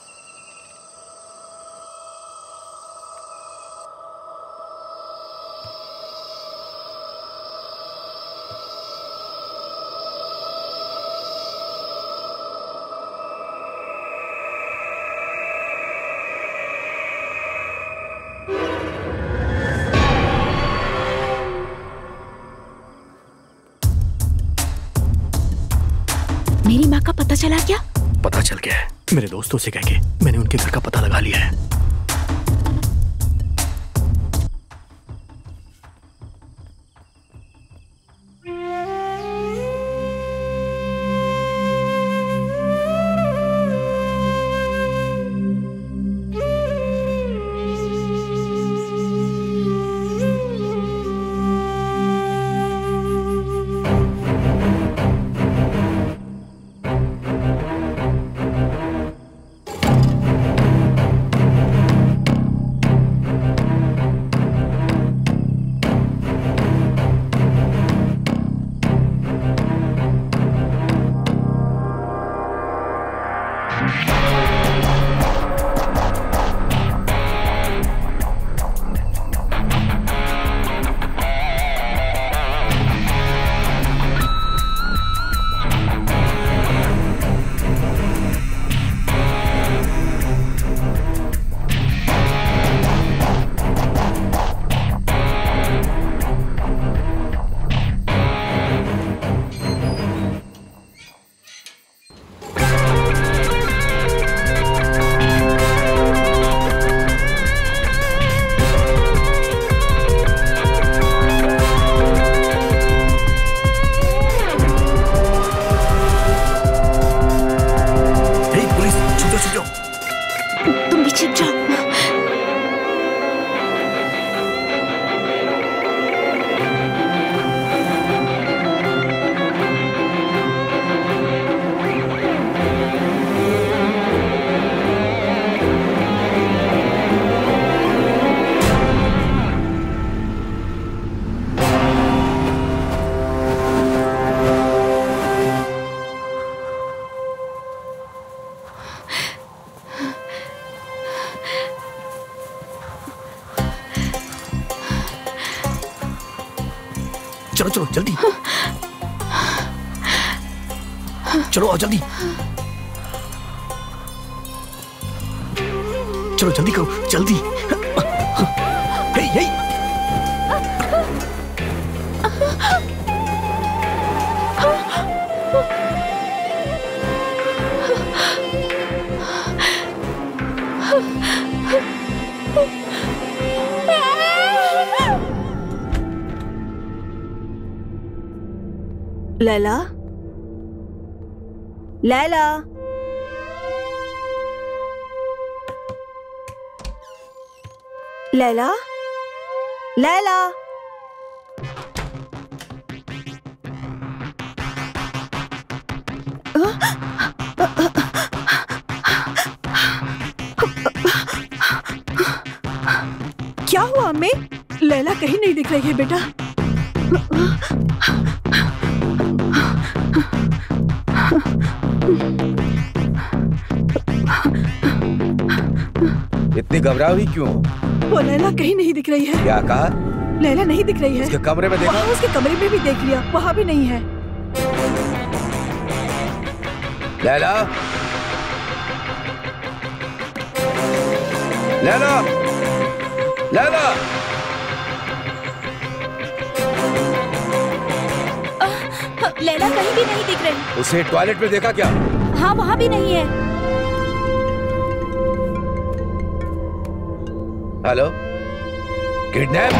मेरी माँ का पता चला क्या? पता चल गया है, मेरे दोस्तों से कह के मैंने उनके घर का पता लगा लिया है। पीछे जाओ। चलो चलो जल्दी, चलो आओ जल्दी, चलो जल्दी करो जल्दी। हे हे लैला, लैला, लैला, लैला, क्या हुआ अम्मी? लैला कहीं नहीं दिख रही है बेटा। इतनी घबरा हुई क्यों? वो लैला कहीं नहीं दिख रही है। क्या कहा? लैला नहीं दिख रही है। उसके कमरे में देखा? वहाँ उसके कमरे में भी देख लिया, वहाँ भी नहीं है। लैला, लैला, लैला, लैला कहीं भी नहीं दिख रही। उसे टॉयलेट में देखा क्या? हाँ, वहाँ भी नहीं है। Hello, kidnap?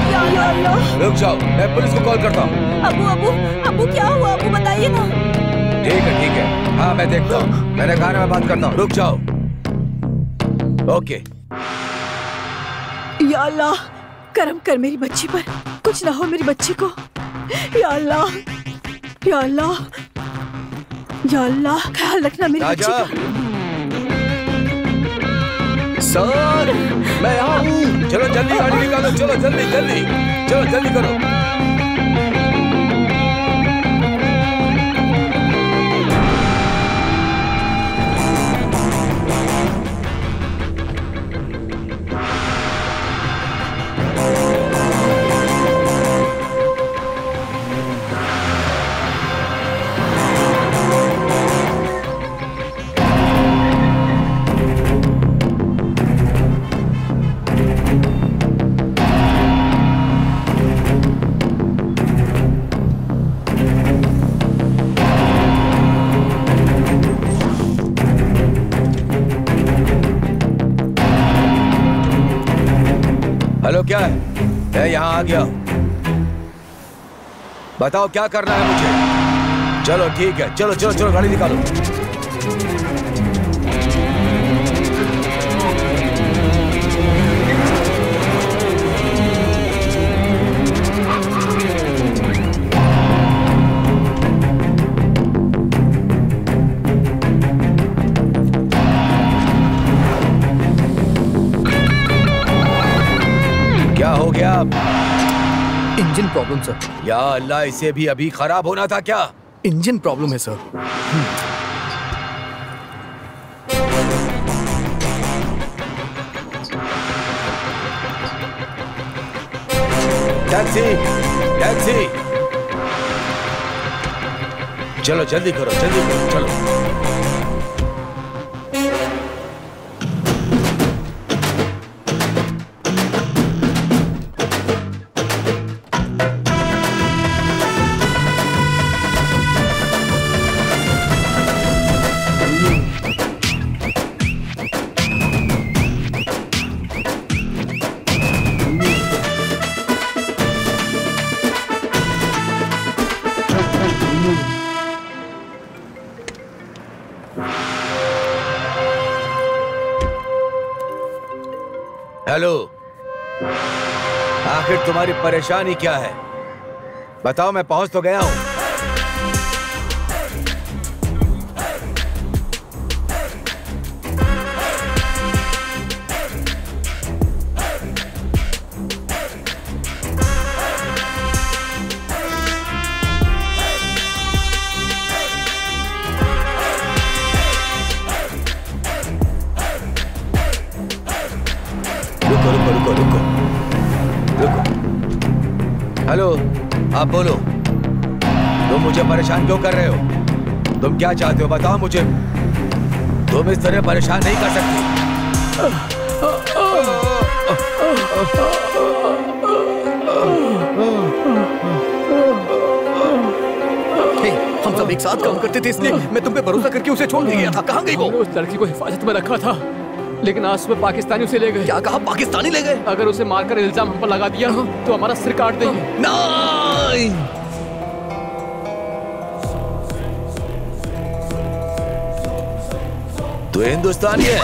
रुक जाओ, मैं पुलिस को कॉल करता हूँ। अबू अबू अबू क्या हुआ? अबू बताइए ना। ठीक है, हाँ मैं देखता हूँ। मैंने कहा ना मैं बात करता हूँ, रुक जाओ। ओके। या अल्लाह, करम कर मेरी बच्ची पर, कुछ ना हो मेरी बच्ची को। या अल्लाह, या अल्लाह, या अल्लाह, ख्याल रखना मेरी बच्ची का। सर, मैं यहाँ हूँ। चलो जल्दी गाड़ी निकालो, चलो जल्दी जल्दी, चलो जल्दी करो। हेलो, क्या है? मैं यहाँ आ गया। बताओ क्या करना है मुझे? चलो ठीक है, चलो चलो चलो गाड़ी निकालो। क्या हो गया? Engine problem sir. या अल्लाह, इसे भी अभी खराब होना था क्या? इंजन प्रॉब्लम है सर। टैक्सी, टैक्सी, चलो जल्दी करो, जल्दी करो, चलो। हेलो, आखिर तुम्हारी परेशानी क्या है? बताओ, मैं पहुंच तो गया हूं। रुको। हेलो, आप बोलो, तुम मुझे परेशान क्यों कर रहे हो? तुम क्या चाहते हो बताओ मुझे। तुम इस तरह परेशान नहीं कर सकती। हम सब एक साथ काम करते थे, इसलिए मैं तुम पे भरोसा करके उसे छोड़ के गया था। कहाँ गई वो? उस लड़की को हिफाजत में रखा था, लेकिन आज सुबह पाकिस्तानी उसे ले गए। क्या कहा? पाकिस्तानी ले गए? अगर उसे मारकर इल्जाम हम पर लगा दिया तो हमारा सिर काट देंगे। नहीं, तू हिंदुस्तानी है?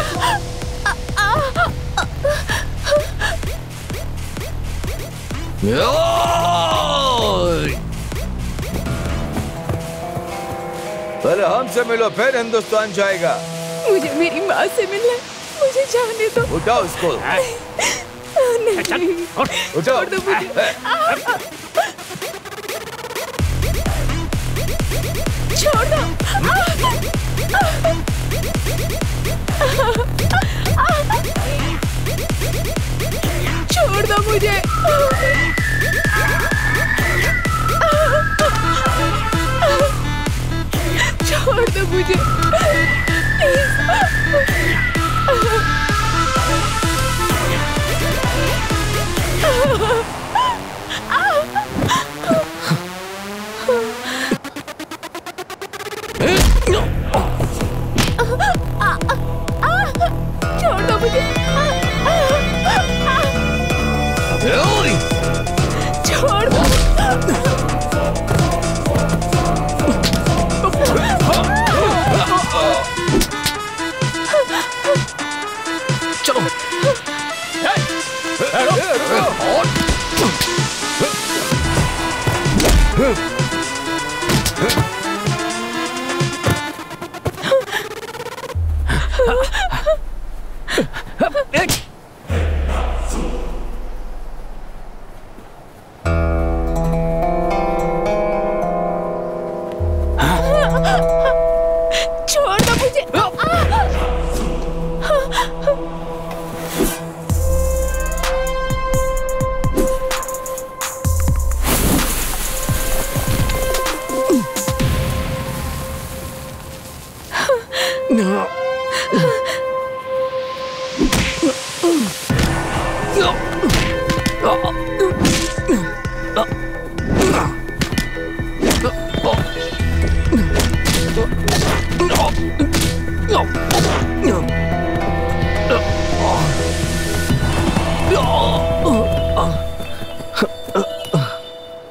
पहले हमसे मिलो, फिर हिंदुस्तान जाएगा। मुझे मेरी माँ से मिलना है, मुझे जाने दो। उठाओ उसको। उठाओ। छोड़ दो मुझे। छोड़ दो। छोड़ दो मुझे। छोड़ दो मुझे। छोड़ दो मुझे। छोड़ दो। छोड़ दो मुझे।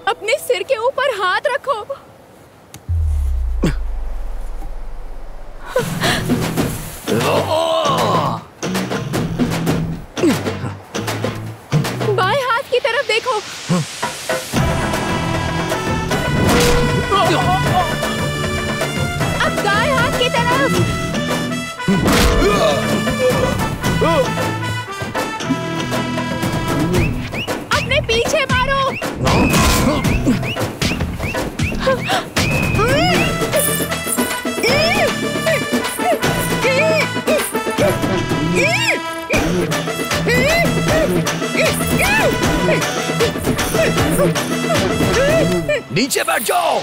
अपने सिर के ऊपर हाथ रखो। बाएं हाथ की तरफ देखो। अब दाएं हाथ की तरफ। अपने पीछे मारो। नीचे बैठ जाओ।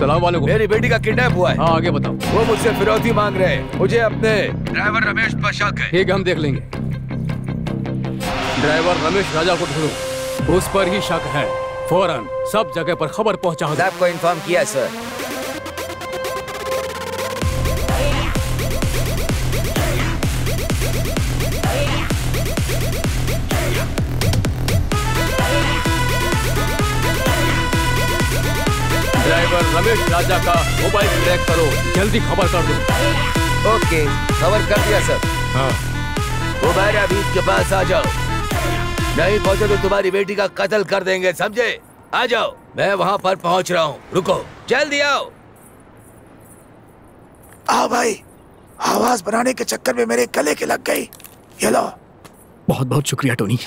सलाम वालेकुम। मेरी बेटी का किडनैप हुआ है। हाँ आगे बताओ। वो मुझसे फिरौती मांग रहे हैं। मुझे अपने ड्राइवर रमेश पर शक है। ठीक है हम देख लेंगे। ड्राइवर रमेश राजा को ढूंढो, उस पर ही शक है। फौरन सब जगह पर खबर पहुंचाओ। आपको इन्फॉर्म किया सर। ड्राइवर रमेश राजा का मोबाइल ट्रैक करो, जल्दी खबर कर दो। ओके खबर कर दिया सर। हाँ तुम्हारे अभी के पास आ जाओ, नहीं पहुंचे तो तुम्हारी बेटी का कत्ल कर देंगे, समझे? आ जाओ, मैं वहाँ पर पहुँच रहा हूँ, रुको, जल्दी आओ। आओ भाई, आवाज बनाने के चक्कर में मेरे गले के लग गई। ये लो। बहुत बहुत शुक्रिया टोनी।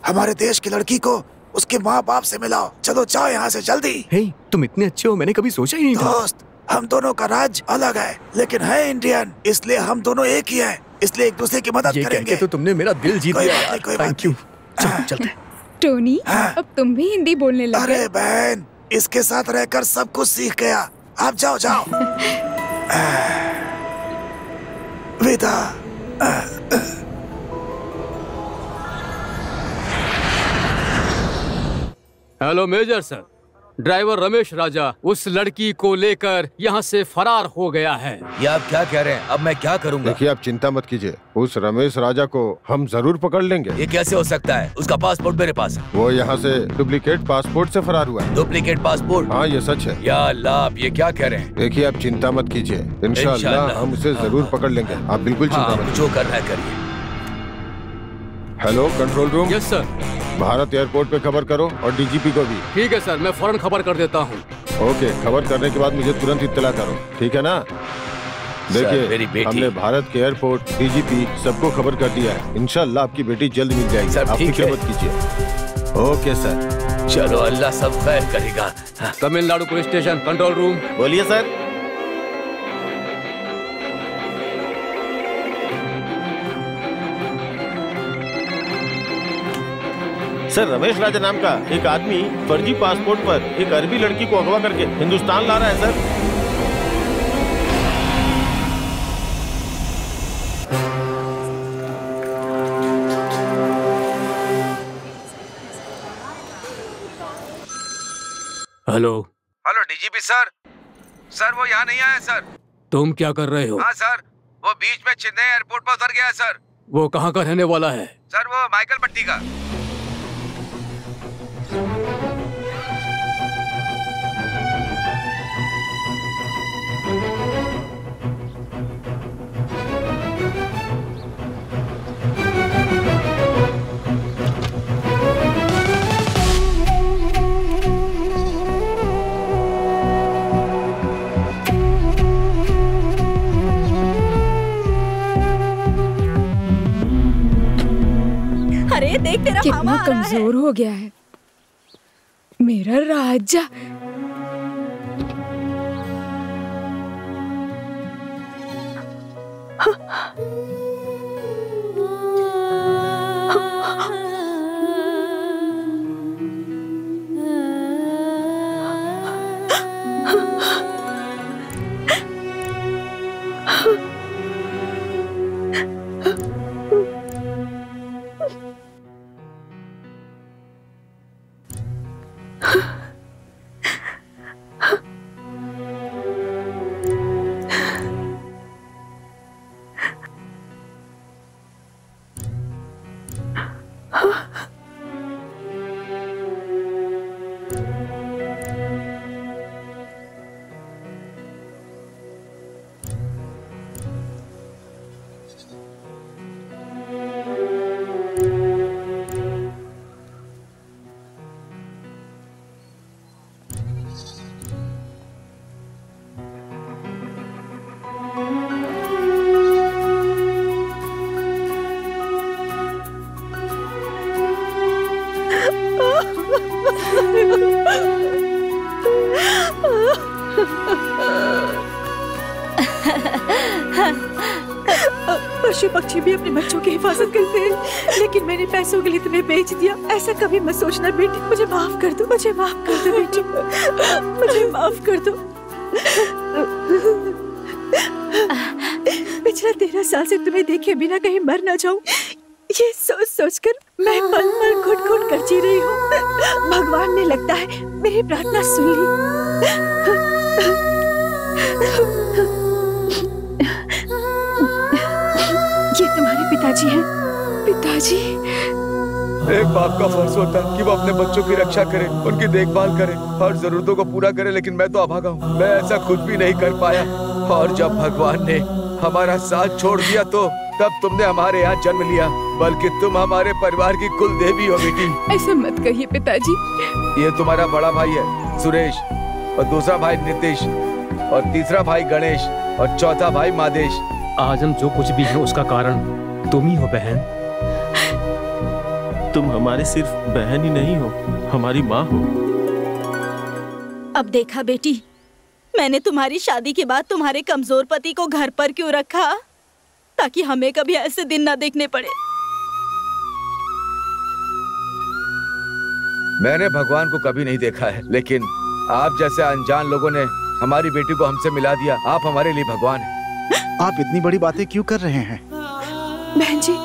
हमारे देश की लड़की को उसके माँ बाप से मिलाओ। चलो जाओ यहाँ से जल्दी। हे, तुम इतने अच्छे हो, मैंने कभी सोचा ही नहीं था। दोस्त, हम दोनों का राज्य अलग है, लेकिन है इंडियन, इसलिए हम दोनों एक ही हैं, इसलिए एक दूसरे की मदद करेंगे। तो तुमने मेरा दिल जीत लिया यार। Thank you. चलते हैं। टोनी, अब तुम भी हिंदी बोलने लगे। अरे बहन, इसके साथ रहकर सब कुछ सीख गया। आप जाओ जाओ। विदा। Hello major sir, driver Ramesh Raja उस लड़की को लेकर यहाँ से फरार हो गया है। ये आप क्या कह रहे हैं? अब मैं क्या करूँगा? देखिए आप चिंता मत कीजिए, उस रमेश राजा को हम जरूर पकड़ लेंगे। ये कैसे हो सकता है? उसका पासपोर्ट मेरे पास है। वो यहाँ से डुप्लीकेट पासपोर्ट से फरार हुआ है। Duplicate passport? हाँ ये सच है। या अल्लाह, आप ये क्या कह रहे हैं? देखिए आप चिंता मत कीजिए, इंशाअल्लाह हम उसे जरूर पकड़ लेंगे। आप बिल्कुल चिंता मत। जो करना है करिए। Hello control room. Yes sir. Bharat airport पे खबर करो और डीजीपी को भी। ठीक है सर, मैं फौरन खबर कर देता हूँ। ओके, खबर करने के बाद मुझे तुरंत इत्तला करो, ठीक है ना? देखिए हमने भारत के एयरपोर्ट, डीजीपी सबको खबर कर दिया है। इंशाअल्लाह आपकी बेटी जल्द मिल जाएगी, आप फिक्र मत कीजिए। Okay sir. चलो, अल्लाह सब खैर करेगा। Tamil Nadu police station control room. बोलिए सर। सर, रमेश राजा नाम का एक आदमी फर्जी पासपोर्ट पर एक अरबी लड़की को अगवा करके हिंदुस्तान ला रहा है sir. Hello. Hello DGP sir. Sir वो यहाँ नहीं आया सर। तुम क्या कर रहे हो? हाँ सर, वो बीच में चेन्नई एयरपोर्ट पर उतर गया है सर। वो कहाँ का रहने वाला है? सर वो माइकल पट्टी का। अरे देख, तेरा कितना कमजोर हो गया है मेरा राजा। पशु पक्षी भी अपने बच्चों की हिफाजत करते हैं, लेकिन मैंने पैसों के लिए तुम्हें बेच दिया। ऐसा कभी मत सोचना बेटी। मुझे माफ कर दो, मुझे माफ कर दो बेटी, मुझे माफ कर दो। पिछले 13 साल से तुम्हें देखे बिना कहीं मर ना जाऊं, ये सोच सोच कर मैं पल पल घुट घुट कर जी रही हूँ। भगवान ने लगता है मेरी प्रार्थना सुन ली। ये तुम्हारे पिताजी हैं। पिताजी? एक बाप का फर्ज होता है कि वो अपने बच्चों की रक्षा करे, उनकी देखभाल करे, हर जरूरतों को पूरा करे, लेकिन मैं तो अभागा हूँ। मैं ऐसा कुछ भी नहीं कर पाया। और जब भगवान ने हमारा साथ छोड़ दिया तो तब तुमने हमारे यहाँ जन्म लिया, बल्कि तुम हमारे परिवार की कुल देवी हो बेटी। ऐसा मत कहिए पिताजी। ये तुम्हारा बड़ा भाई है सुरेश, और दूसरा भाई नीतीश, और तीसरा भाई गणेश, और चौथा भाई मादेश। आज हम जो कुछ भी है उसका कारण तुम ही हो बहन। तुम हमारे सिर्फ बहन ही नहीं हो, हमारी माँ हो। अब देखा बेटी, मैंने तुम्हारी शादी के बाद तुम्हारे कमजोर पति को घर पर क्यों रखा, ताकि हमें कभी ऐसे दिन ना देखने पड़े। मैंने भगवान को कभी नहीं देखा है, लेकिन आप जैसे अनजान लोगों ने हमारी बेटी को हमसे मिला दिया। आप हमारे लिए भगवान हैं। आप इतनी बड़ी बातें क्यों कर रहे हैं? बहन जी,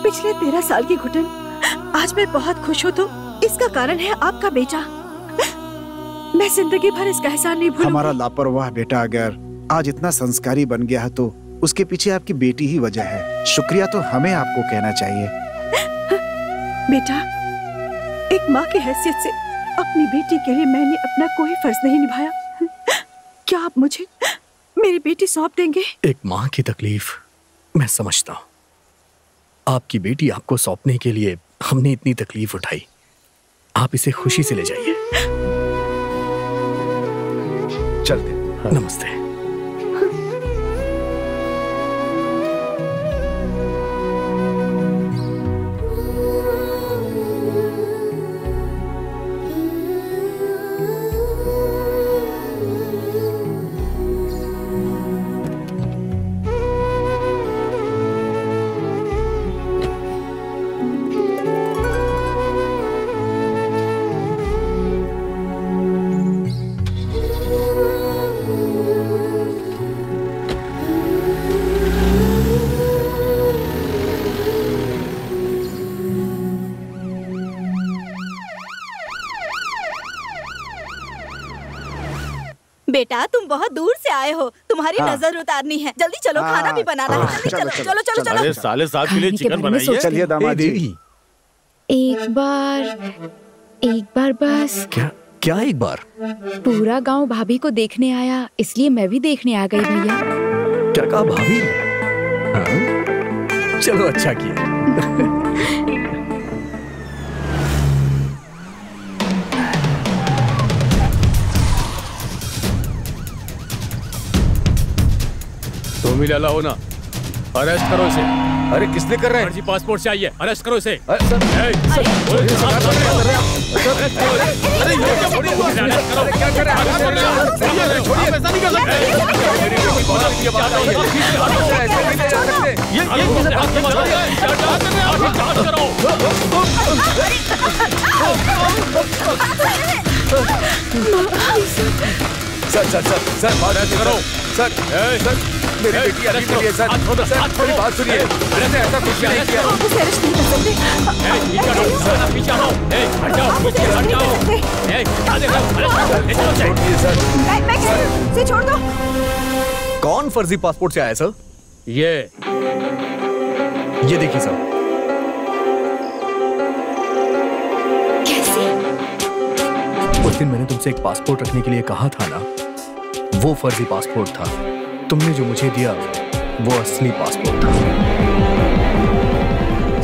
पिछले 13 साल की घुटन आज मैं बहुत खुश हूँ, तो इसका कारण है आपका बेटा। मैं जिंदगी भर इसका एहसान नहीं भूलूंगी। हमारा लापरवाह बेटा अगर आज इतना संस्कारी बन गया है तो उसके पीछे आपकी बेटी ही वजह है। शुक्रिया तो हमें आपको कहना चाहिए। बेटा, एक माँ की हैसियत से अपनी बेटी के लिए मैंने अपना कोई फर्ज नहीं निभाया। क्या आप मुझे मेरी बेटी सौंप देंगे? एक माँ की तकलीफ मैं समझता हूँ। आपकी बेटी आपको सौंपने के लिए हमने इतनी तकलीफ उठाई। आप इसे खुशी से ले जाइए। चलते। हाँ। नमस्ते। बेटा, तुम बहुत दूर से आए हो, तुम्हारी नजर उतारनी है। जल्दी चलो, खाना भी बनाना है। जल्दी चलो चलो चलो चलो। अरे साले साहब के लिए चिकन बनाइए। चलिए दामाद जी। एक बार बस। क्या एक बार? पूरा गांव भाभी को देखने आया, इसलिए मैं भी देखने आ गई भैया। क्या कहा भाभी? हाँ? चलो अच्छा किया। तुम ही लाला हो ना, अरेस्ट करो इसे। अरे किसने कर रहे हैं? फर्जी पासपोर्ट चाहिए, अरेस्ट करो इसे। सर बात करो। सर मेरी बेटी अरेस्ट के लिए। सर मेरी बात सुनिए, मैंने ऐसा कुछ नहीं किया। आप उसे अरेस्ट नहीं कर सकते। पीछे हटो, हट जाओ, पीछे हट जाओ। सर छोड़ दो। कौन फर्जी पासपोर्ट से आया सर? ये देखिए सर। कैसे? उस दिन मैंने तुमसे एक पासपोर्ट रखने के लिए कहा था ना, वो फर्जी पासपोर्ट था। तुमने जो मुझे दिया वो असली पासपोर्ट था।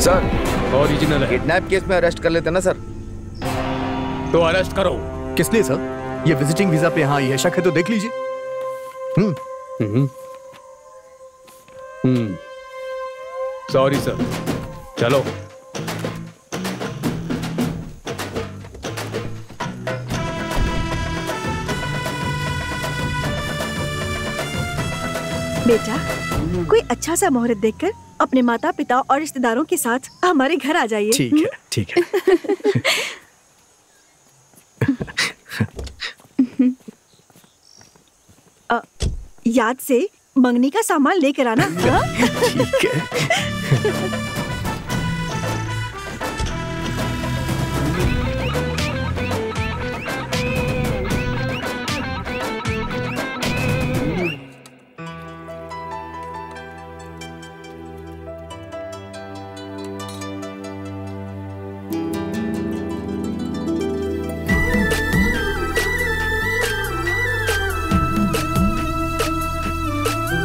सर ओरिजिनल है। किडनैप केस में अरेस्ट कर लेते ना सर। तो अरेस्ट करो। किस लिए सर? ये विजिटिंग वीजा पे यहाँ आई है, शक है तो देख लीजिए। सॉरी सर, चलो। बेटा, कोई अच्छा सा मुहूर्त देखकर अपने माता पिता और रिश्तेदारों के साथ हमारे घर आ जाइए। ठीक है, ठीक है। याद से मंगनी का सामान लेकर आना। ठीक है।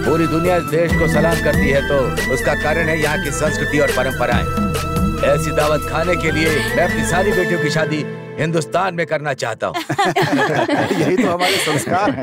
पूरी दुनिया इस देश को सलाम करती है तो उसका कारण है यहाँ की संस्कृति और परंपराएं। ऐसी दावत खाने के लिए मैं अपनी सारी बेटियों की शादी हिंदुस्तान में करना चाहता हूँ। यही तो हमारे संस्कार हैं।